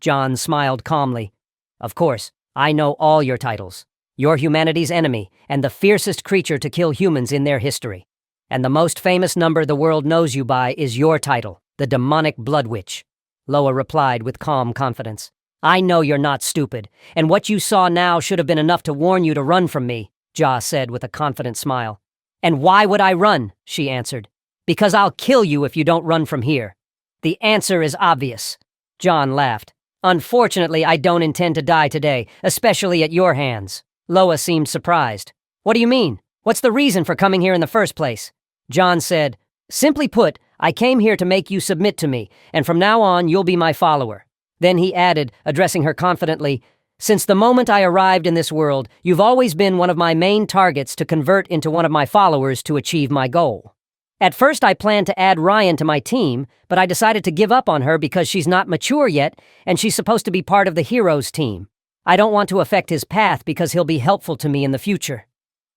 John smiled calmly. "Of course, I know all your titles. You're humanity's enemy, and the fiercest creature to kill humans in their history. And the most famous number the world knows you by is your title, the demonic Blood Witch." Loa replied with calm confidence. "I know you're not stupid, and what you saw now should have been enough to warn you to run from me," Ja said with a confident smile. "And why would I run?" she answered. "Because I'll kill you if you don't run from here." "The answer is obvious." John laughed. "Unfortunately, I don't intend to die today, especially at your hands." Loa seemed surprised. "What do you mean? What's the reason for coming here in the first place?" John said, "Simply put, I came here to make you submit to me, and from now on you'll be my follower." Then he added, addressing her confidently, "Since the moment I arrived in this world, you've always been one of my main targets to convert into one of my followers to achieve my goal. At first I planned to add Ryan to my team, but I decided to give up on her because she's not mature yet, and she's supposed to be part of the heroes team. I don't want to affect his path because he'll be helpful to me in the future."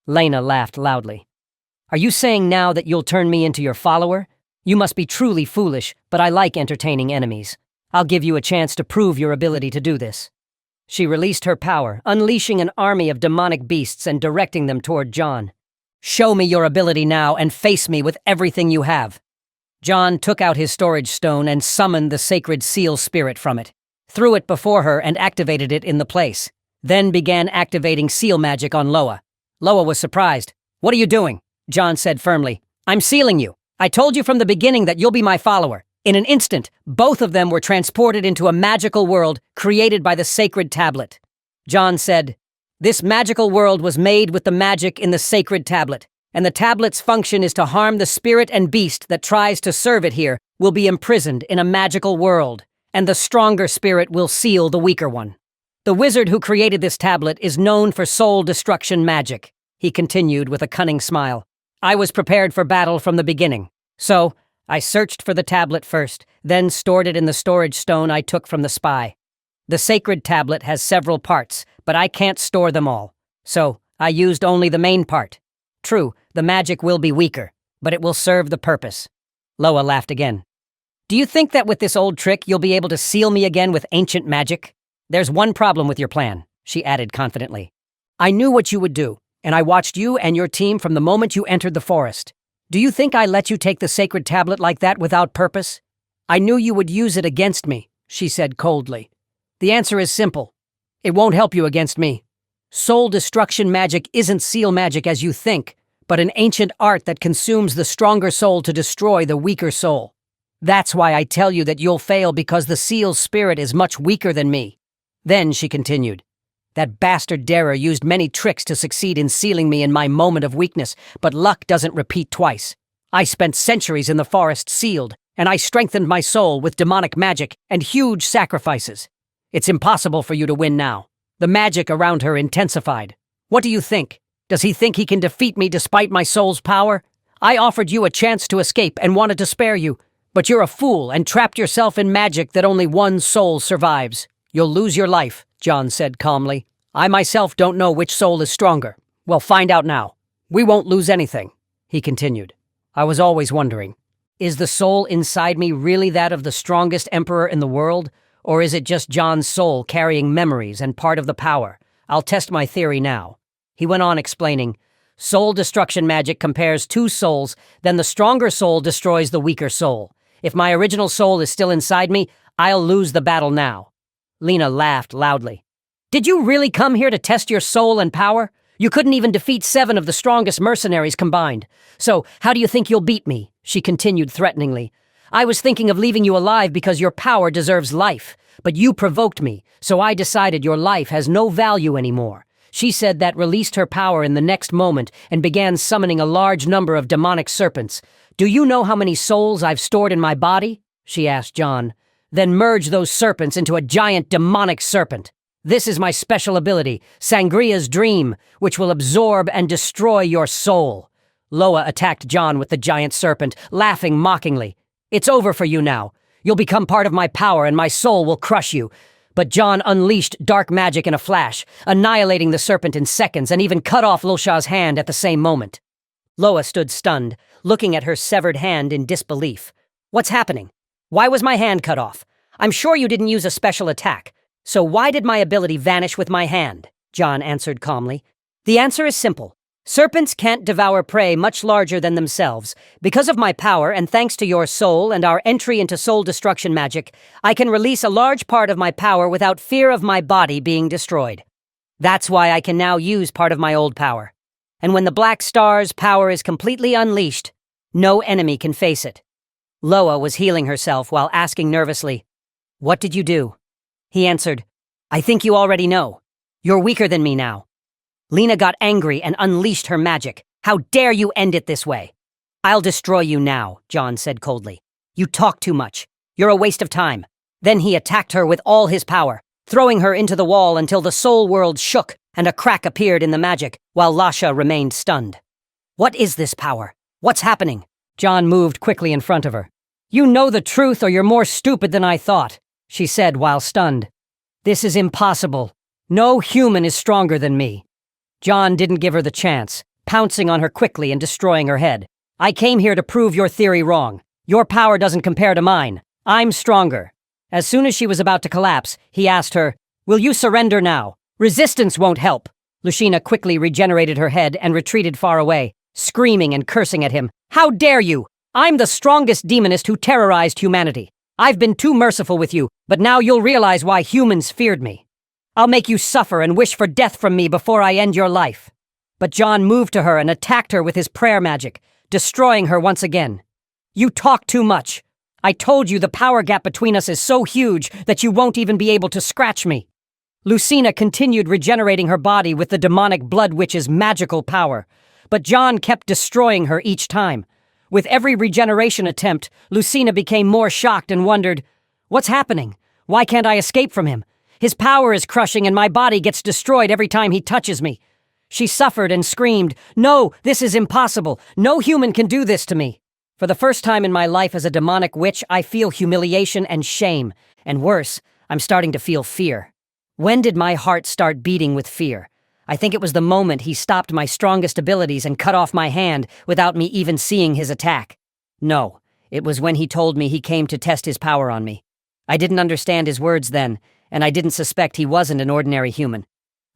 Lena laughed loudly. "Are you saying now that you'll turn me into your follower? You must be truly foolish, but I like entertaining enemies. I'll give you a chance to prove your ability to do this." She released her power, unleashing an army of demonic beasts and directing them toward John. Show me your ability now and face me with everything you have. John took out his storage stone and summoned the sacred seal spirit from it, threw it before her and activated it in the place, then began activating seal magic on Loa. Loa was surprised. "What are you doing?" John said firmly. "I'm sealing you. I told you from the beginning that you'll be my follower." In an instant, both of them were transported into a magical world created by the sacred tablet. John said, "This magical world was made with the magic in the sacred tablet, and the tablet's function is to harm the spirit and beast that tries to serve it here will be imprisoned in a magical world, and the stronger spirit will seal the weaker one. The wizard who created this tablet is known for soul destruction magic," he continued with a cunning smile. "I was prepared for battle from the beginning. So, I searched for the tablet first, then stored it in the storage stone I took from the spy. The sacred tablet has several parts, but I can't store them all. So, I used only the main part. True, the magic will be weaker, but it will serve the purpose." Loa laughed again. "Do you think that with this old trick you'll be able to seal me again with ancient magic? There's one problem with your plan," she added confidently. "I knew what you would do, and I watched you and your team from the moment you entered the forest. Do you think I let you take the sacred tablet like that without purpose? I knew you would use it against me," she said coldly. "The answer is simple. It won't help you against me. Soul destruction magic isn't seal magic as you think, but an ancient art that consumes the stronger soul to destroy the weaker soul. That's why I tell you that you'll fail, because the seal spirit is much weaker than me." Then she continued, "That bastard darer used many tricks to succeed in sealing me in my moment of weakness, but luck doesn't repeat twice. I spent centuries in the forest sealed, and I strengthened my soul with demonic magic and huge sacrifices. It's impossible for you to win now." The magic around her intensified. "What do you think? Does he think he can defeat me despite my soul's power? I offered you a chance to escape and wanted to spare you, but you're a fool and trapped yourself in magic that only one soul survives. You'll lose your life," John said calmly. "I myself don't know which soul is stronger. Well, find out now. We won't lose anything," he continued. "I was always wondering, is the soul inside me really that of the strongest emperor in the world? Or is it just John's soul carrying memories and part of the power? I'll test my theory now." He went on explaining, "Soul destruction magic compares two souls, then the stronger soul destroys the weaker soul. If my original soul is still inside me, I'll lose the battle now." Lena laughed loudly. "Did you really come here to test your soul and power? You couldn't even defeat 7 of the strongest mercenaries combined. So, how do you think you'll beat me?" she continued threateningly. "I was thinking of leaving you alive because your power deserves life, but you provoked me, so I decided your life has no value anymore." She said that, released her power in the next moment, and began summoning a large number of demonic serpents. "Do you know how many souls I've stored in my body?" she asked John. "Then merge those serpents into a giant demonic serpent. This is my special ability, Sangria's Dream, which will absorb and destroy your soul." Loa attacked John with the giant serpent, laughing mockingly. "It's over for you now. You'll become part of my power and my soul will crush you." But John unleashed dark magic in a flash, annihilating the serpent in seconds and even cut off Losha's hand at the same moment. Loa stood stunned, looking at her severed hand in disbelief. "What's happening? Why was my hand cut off? I'm sure you didn't use a special attack. So why did my ability vanish with my hand?" John answered calmly. "The answer is simple. Serpents can't devour prey much larger than themselves. Because of my power, and thanks to your soul and our entry into soul destruction magic, I can release a large part of my power without fear of my body being destroyed. That's why I can now use part of my old power. And when the Black Star's power is completely unleashed, no enemy can face it." Loa was healing herself while asking nervously, "What did you do?" He answered, "I think you already know. You're weaker than me now." Lena got angry and unleashed her magic. "How dare you end it this way?" "I'll destroy you now," John said coldly. "You talk too much. You're a waste of time." Then he attacked her with all his power, throwing her into the wall until the soul world shook and a crack appeared in the magic, while Lasha remained stunned. "What is this power? What's happening?" John moved quickly in front of her. "You know the truth, or you're more stupid than I thought," she said while stunned. "This is impossible. No human is stronger than me." John didn't give her the chance, pouncing on her quickly and destroying her head. "I came here to prove your theory wrong. Your power doesn't compare to mine. I'm stronger." As soon as she was about to collapse, he asked her, "Will you surrender now? Resistance won't help." Lushina quickly regenerated her head and retreated far away. screaming and cursing at him. "How dare you! I'm the strongest demonist who terrorized humanity. I've been too merciful with you, but now you'll realize why humans feared me. I'll make you suffer and wish for death from me before I end your life." But John moved to her and attacked her with his prayer magic, destroying her once again. "You talk too much. I told you the power gap between us is so huge that you won't even be able to scratch me." Lucina continued regenerating her body with the demonic blood witch's magical power, but John kept destroying her each time. With every regeneration attempt, Lucina became more shocked and wondered, "What's happening? Why can't I escape from him? His power is crushing and my body gets destroyed every time he touches me." She suffered and screamed, "No, this is impossible. No human can do this to me." For the first time in my life as a demonic witch, I feel humiliation and shame. And worse, I'm starting to feel fear. When did my heart start beating with fear? I think it was the moment he stopped my strongest abilities and cut off my hand without me even seeing his attack. No, it was when he told me he came to test his power on me. I didn't understand his words then, and I didn't suspect he wasn't an ordinary human.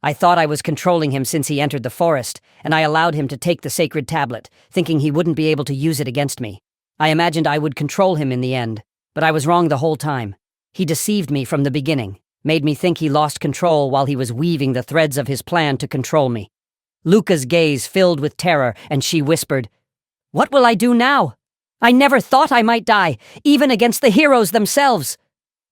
I thought I was controlling him since he entered the forest, and I allowed him to take the sacred tablet, thinking he wouldn't be able to use it against me. I imagined I would control him in the end, but I was wrong the whole time. He deceived me from the beginning, made me think he lost control while he was weaving the threads of his plan to control me. Luca's gaze filled with terror, and she whispered, "What will I do now? I never thought I might die, even against the heroes themselves."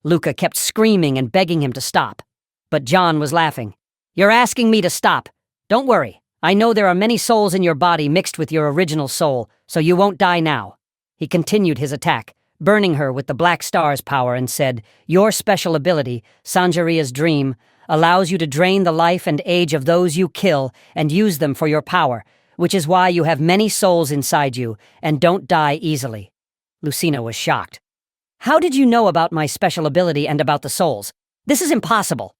Luca kept screaming and begging him to stop, but John was laughing. "You're asking me to stop. Don't worry. I know there are many souls in your body mixed with your original soul, so you won't die now." He continued his attack, burning her with the Black Star's power, and said, "Your special ability, Sanjaria's Dream, allows you to drain the life and age of those you kill and use them for your power, which is why you have many souls inside you and don't die easily." Lucina was shocked. "How did you know about my special ability and about the souls? This is impossible."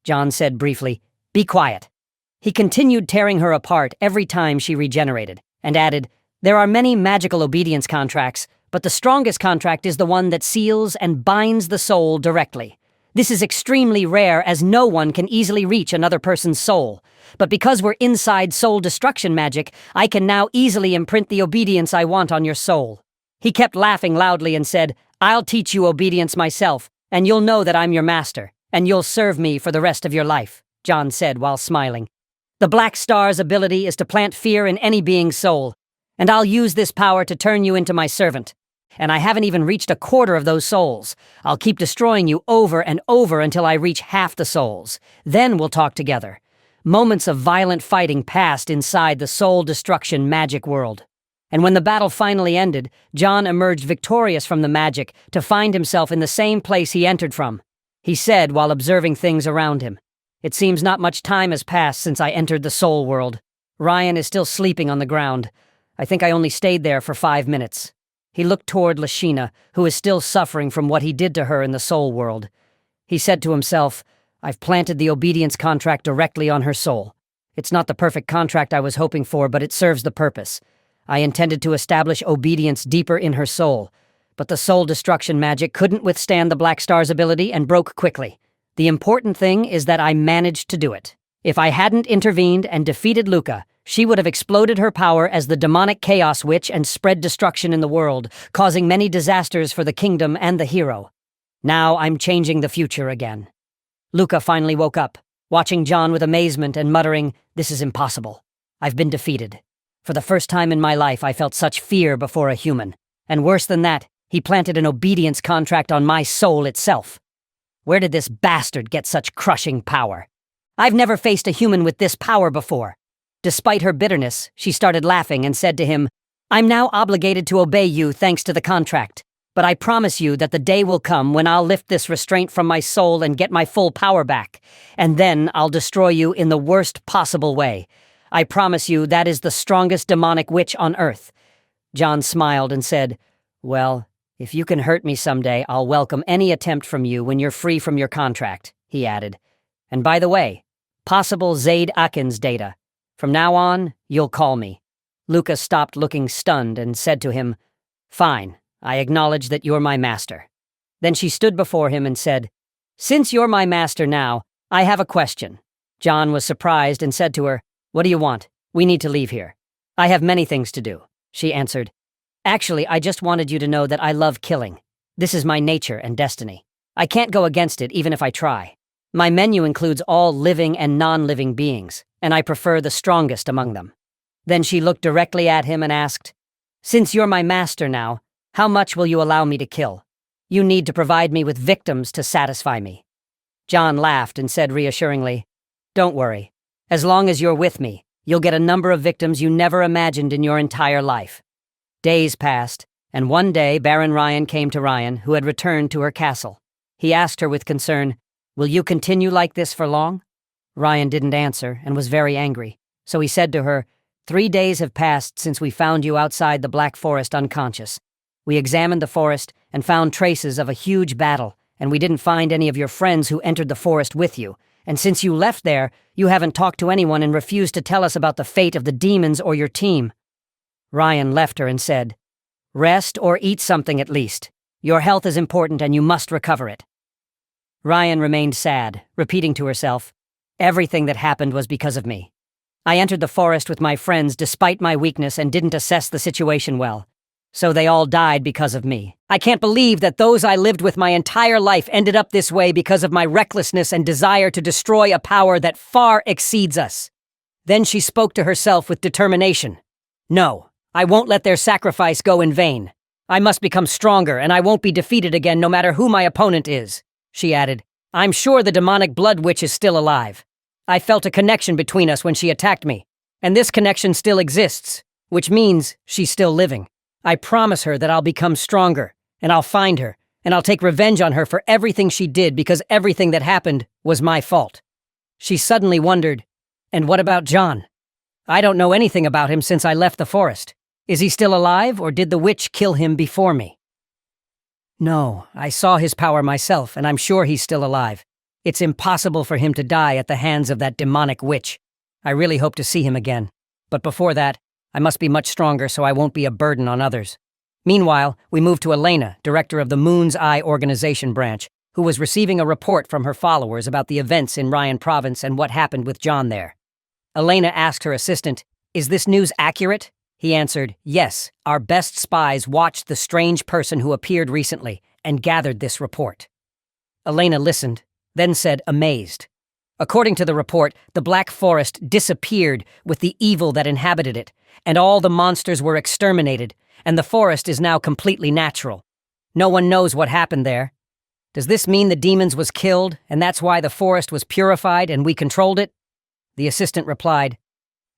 John said briefly, "Be quiet." He continued tearing her apart every time she regenerated, and added, "There are many magical obedience contracts, but the strongest contract is the one that seals and binds the soul directly. This is extremely rare as no one can easily reach another person's soul. But because we're inside soul destruction magic, I can now easily imprint the obedience I want on your soul." He kept laughing loudly and said, "I'll teach you obedience myself, and you'll know that I'm your master, and you'll serve me for the rest of your life," John said while smiling. "The Black Star's ability is to plant fear in any being's soul, and I'll use this power to turn you into my servant. And I haven't even reached a quarter of those souls. I'll keep destroying you over and over until I reach half the souls. Then we'll talk together." Moments of violent fighting passed inside the soul destruction magic world. And when the battle finally ended, John emerged victorious from the magic to find himself in the same place he entered from. He said while observing things around him, "It seems not much time has passed since I entered the soul world. Ryan is still sleeping on the ground. I think I only stayed there for 5 minutes." He looked toward Lashina, who is still suffering from what he did to her in the soul world. He said to himself, "I've planted the obedience contract directly on her soul. It's not the perfect contract I was hoping for, but it serves the purpose. I intended to establish obedience deeper in her soul, but the soul destruction magic couldn't withstand the Black Star's ability and broke quickly. The important thing is that I managed to do it. If I hadn't intervened and defeated Luca, she would have exploded her power as the demonic chaos witch and spread destruction in the world, causing many disasters for the kingdom and the hero. Now I'm changing the future again." Luca finally woke up, watching John with amazement and muttering, "This is impossible. I've been defeated. For the first time in my life, I felt such fear before a human. And worse than that, he planted an obedience contract on my soul itself. Where did this bastard get such crushing power? I've never faced a human with this power before." Despite her bitterness, she started laughing and said to him, "I'm now obligated to obey you thanks to the contract. But I promise you that the day will come when I'll lift this restraint from my soul and get my full power back. And then I'll destroy you in the worst possible way. I promise you that is the strongest demonic witch on earth." John smiled and said, "Well, if you can hurt me someday, I'll welcome any attempt from you when you're free from your contract," he added. "And by the way, possible Zaid Akin's data. From now on, you'll call me." Luca stopped looking stunned and said to him, "Fine, I acknowledge that you're my master." Then she stood before him and said, "Since you're my master now, I have a question." John was surprised and said to her, "What do you want? We need to leave here." I have many things to do, she answered. Actually, I just wanted you to know that I love killing. This is my nature and destiny. I can't go against it even if I try. My menu includes all living and non-living beings, and I prefer the strongest among them. Then she looked directly at him and asked, Since you're my master now, how much will you allow me to kill? You need to provide me with victims to satisfy me. John laughed and said reassuringly, Don't worry. As long as you're with me, you'll get a number of victims you never imagined in your entire life. Days passed, and one day Baron Ryan came to Ryan, who had returned to her castle. He asked her with concern, Will you continue like this for long? Ryan didn't answer and was very angry, so he said to her, 3 days have passed since we found you outside the Black Forest unconscious. We examined the forest and found traces of a huge battle, and we didn't find any of your friends who entered the forest with you. And since you left there, you haven't talked to anyone and refused to tell us about the fate of the demons or your team. Ryan left her and said, Rest or eat something at least. Your health is important and you must recover it. Ryan remained sad, repeating to herself, Everything that happened was because of me. I entered the forest with my friends despite my weakness and didn't assess the situation well. So they all died because of me. I can't believe that those I lived with my entire life ended up this way because of my recklessness and desire to destroy a power that far exceeds us. Then she spoke to herself with determination. No, I won't let their sacrifice go in vain. I must become stronger, and I won't be defeated again no matter who my opponent is. She added, I'm sure the demonic blood witch is still alive. I felt a connection between us when she attacked me, and this connection still exists, which means she's still living. I promise her that I'll become stronger, and I'll find her, and I'll take revenge on her for everything she did because everything that happened was my fault. She suddenly wondered, and what about John? I don't know anything about him since I left the forest. Is he still alive, or did the witch kill him before me? No, I saw his power myself, and I'm sure he's still alive. It's impossible for him to die at the hands of that demonic witch. I really hope to see him again. But before that, I must be much stronger so I won't be a burden on others. Meanwhile, we moved to Elena, director of the Moon's Eye organization branch, who was receiving a report from her followers about the events in Ryan Province and what happened with John there. Elena asked her assistant, Is this news accurate? He answered, Yes, our best spies watched the strange person who appeared recently and gathered this report. Elena listened, then said, amazed. According to the report, the Black Forest disappeared with the evil that inhabited it, and all the monsters were exterminated, and the forest is now completely natural. No one knows what happened there. Does this mean the demons was killed, and that's why the forest was purified and we controlled it? The assistant replied,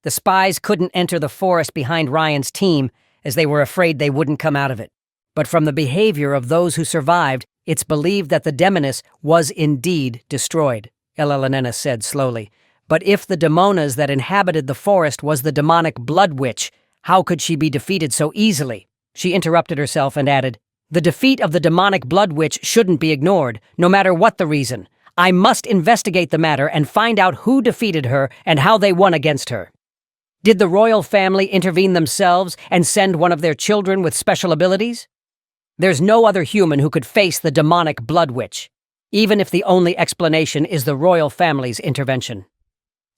The spies couldn't enter the forest behind Ryan's team, as they were afraid they wouldn't come out of it. But from the behavior of those who survived, it's believed that the demoness was indeed destroyed, Elena said slowly. But if the demonas that inhabited the forest was the demonic blood witch, how could she be defeated so easily? She interrupted herself and added, The defeat of the demonic blood witch shouldn't be ignored, no matter what the reason. I must investigate the matter and find out who defeated her and how they won against her. Did the royal family intervene themselves and send one of their children with special abilities? There's no other human who could face the demonic blood witch, even if the only explanation is the royal family's intervention.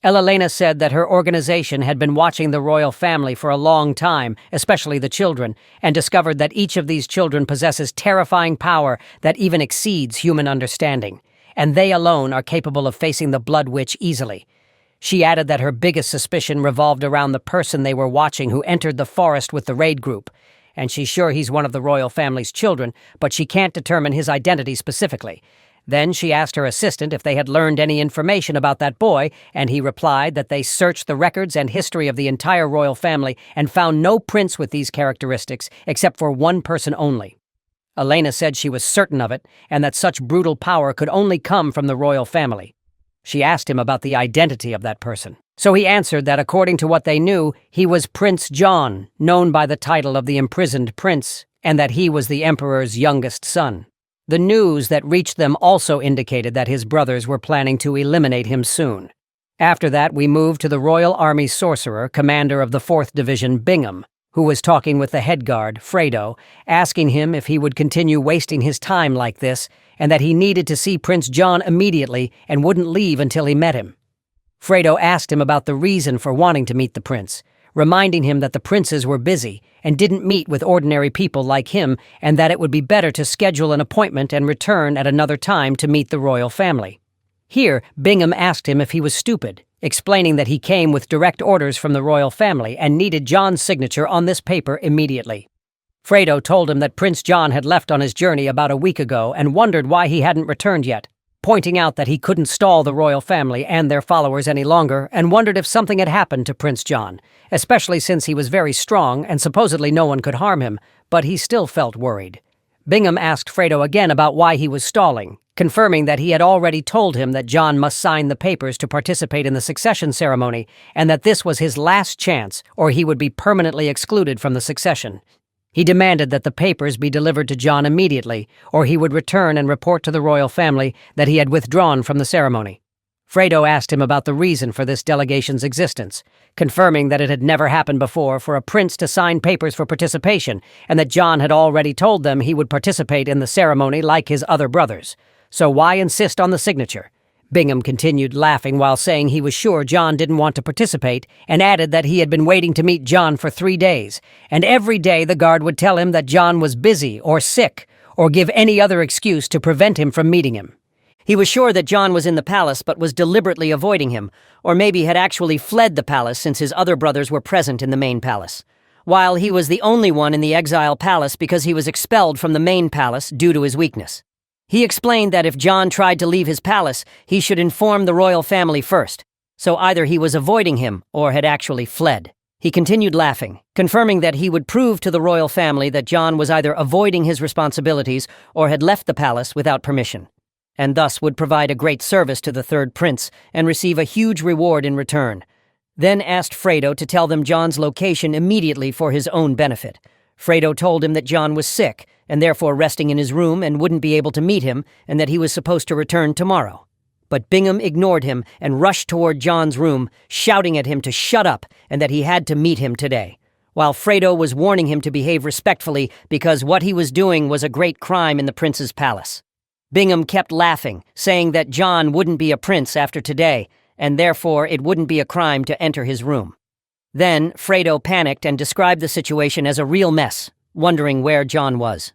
Elena said that her organization had been watching the royal family for a long time, especially the children, and discovered that each of these children possesses terrifying power that even exceeds human understanding, and they alone are capable of facing the blood witch easily. She added that her biggest suspicion revolved around the person they were watching who entered the forest with the raid group, and she's sure he's one of the royal family's children, but she can't determine his identity specifically. Then she asked her assistant if they had learned any information about that boy, and he replied that they searched the records and history of the entire royal family and found no prince with these characteristics except for one person only. Elena said she was certain of it, and that such brutal power could only come from the royal family. She asked him about the identity of that person. So he answered that according to what they knew, he was Prince John, known by the title of the imprisoned prince, and that he was the emperor's youngest son. The news that reached them also indicated that his brothers were planning to eliminate him soon. After that, we moved to the Royal Army sorcerer, commander of the 4th Division, Bingham, who was talking with the head guard, Fredo, asking him if he would continue wasting his time like this, and that he needed to see Prince John immediately and wouldn't leave until he met him. Fredo asked him about the reason for wanting to meet the prince, reminding him that the princes were busy and didn't meet with ordinary people like him, and that it would be better to schedule an appointment and return at another time to meet the royal family. Here, Bingham asked him if he was stupid, explaining that he came with direct orders from the royal family and needed John's signature on this paper immediately. Fredo told him that Prince John had left on his journey about a week ago and wondered why he hadn't returned yet, pointing out that he couldn't stall the royal family and their followers any longer, and wondered if something had happened to Prince John, especially since he was very strong and supposedly no one could harm him, but he still felt worried. Bingham asked Fredo again about why he was stalling, confirming that he had already told him that John must sign the papers to participate in the succession ceremony, and that this was his last chance, or he would be permanently excluded from the succession. He demanded that the papers be delivered to John immediately, or he would return and report to the royal family that he had withdrawn from the ceremony. Fredo asked him about the reason for this delegation's existence, confirming that it had never happened before for a prince to sign papers for participation, and that John had already told them he would participate in the ceremony like his other brothers. So why insist on the signature? Bingham continued laughing while saying he was sure John didn't want to participate, and added that he had been waiting to meet John for 3 days, and every day the guard would tell him that John was busy or sick, or give any other excuse to prevent him from meeting him. He was sure that John was in the palace but was deliberately avoiding him, or maybe had actually fled the palace since his other brothers were present in the main palace, while he was the only one in the exile palace because he was expelled from the main palace due to his weakness. He explained that if John tried to leave his palace, he should inform the royal family first, so either he was avoiding him or had actually fled. He continued laughing, confirming that he would prove to the royal family that John was either avoiding his responsibilities or had left the palace without permission, and thus would provide a great service to the third prince and receive a huge reward in return. Then asked Fredo to tell them John's location immediately for his own benefit. Fredo told him that John was sick, and therefore resting in his room and wouldn't be able to meet him, and that he was supposed to return tomorrow. But Bingham ignored him and rushed toward John's room, shouting at him to shut up and that he had to meet him today, while Fredo was warning him to behave respectfully because what he was doing was a great crime in the prince's palace. Bingham kept laughing, saying that John wouldn't be a prince after today, and therefore it wouldn't be a crime to enter his room. Then Fredo panicked and described the situation as a real mess, wondering where John was.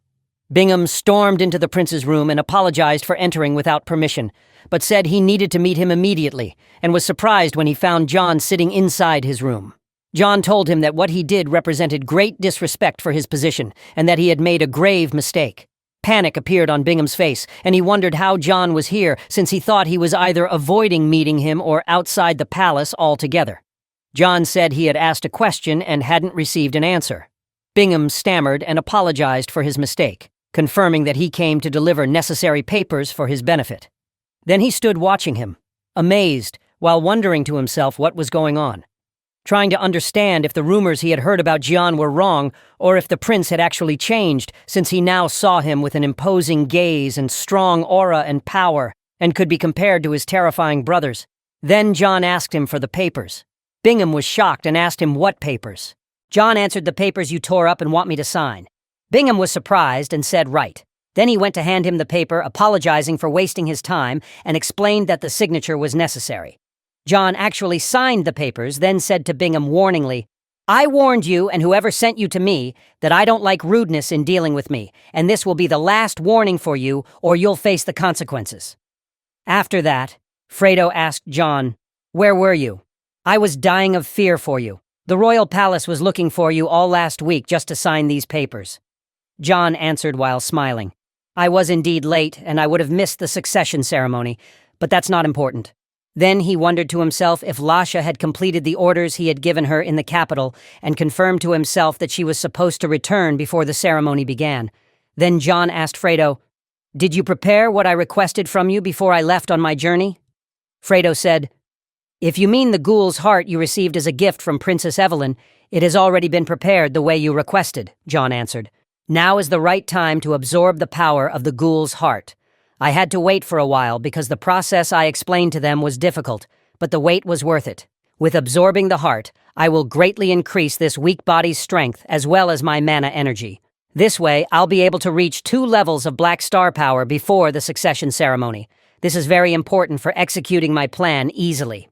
Bingham stormed into the prince's room and apologized for entering without permission, but said he needed to meet him immediately, and was surprised when he found John sitting inside his room. John told him that what he did represented great disrespect for his position, and that he had made a grave mistake. Panic appeared on Bingham's face, and he wondered how John was here, since he thought he was either avoiding meeting him or outside the palace altogether. John said he had asked a question and hadn't received an answer. Bingham stammered and apologized for his mistake, confirming that he came to deliver necessary papers for his benefit. Then he stood watching him, amazed, while wondering to himself what was going on, trying to understand if the rumors he had heard about John were wrong or if the prince had actually changed, since he now saw him with an imposing gaze and strong aura and power, and could be compared to his terrifying brothers. Then John asked him for the papers. Bingham was shocked and asked him what papers. John answered, "The papers you tore up and want me to sign." Bingham was surprised and said, "Right." Then he went to hand him the paper, apologizing for wasting his time, and explained that the signature was necessary. John actually signed the papers, then said to Bingham warningly, "I warned you and whoever sent you to me that I don't like rudeness in dealing with me, and this will be the last warning for you or you'll face the consequences." After that, Fredo asked John, "Where were you?" "I was dying of fear for you. The royal palace was looking for you all last week just to sign these papers." John answered while smiling, "I was indeed late, and I would have missed the succession ceremony, but that's not important." Then he wondered to himself if Lasha had completed the orders he had given her in the capital, and confirmed to himself that she was supposed to return before the ceremony began. Then John asked Fredo, "Did you prepare what I requested from you before I left on my journey?" Fredo said, "If you mean the ghoul's heart you received as a gift from Princess Evelyn, it has already been prepared the way you requested," John answered. "Now is the right time to absorb the power of the ghoul's heart. I had to wait for a while because the process I explained to them was difficult, but the wait was worth it. With absorbing the heart, I will greatly increase this weak body's strength as well as my mana energy. This way, I'll be able to reach 2 levels of black star power before the succession ceremony. This is very important for executing my plan easily."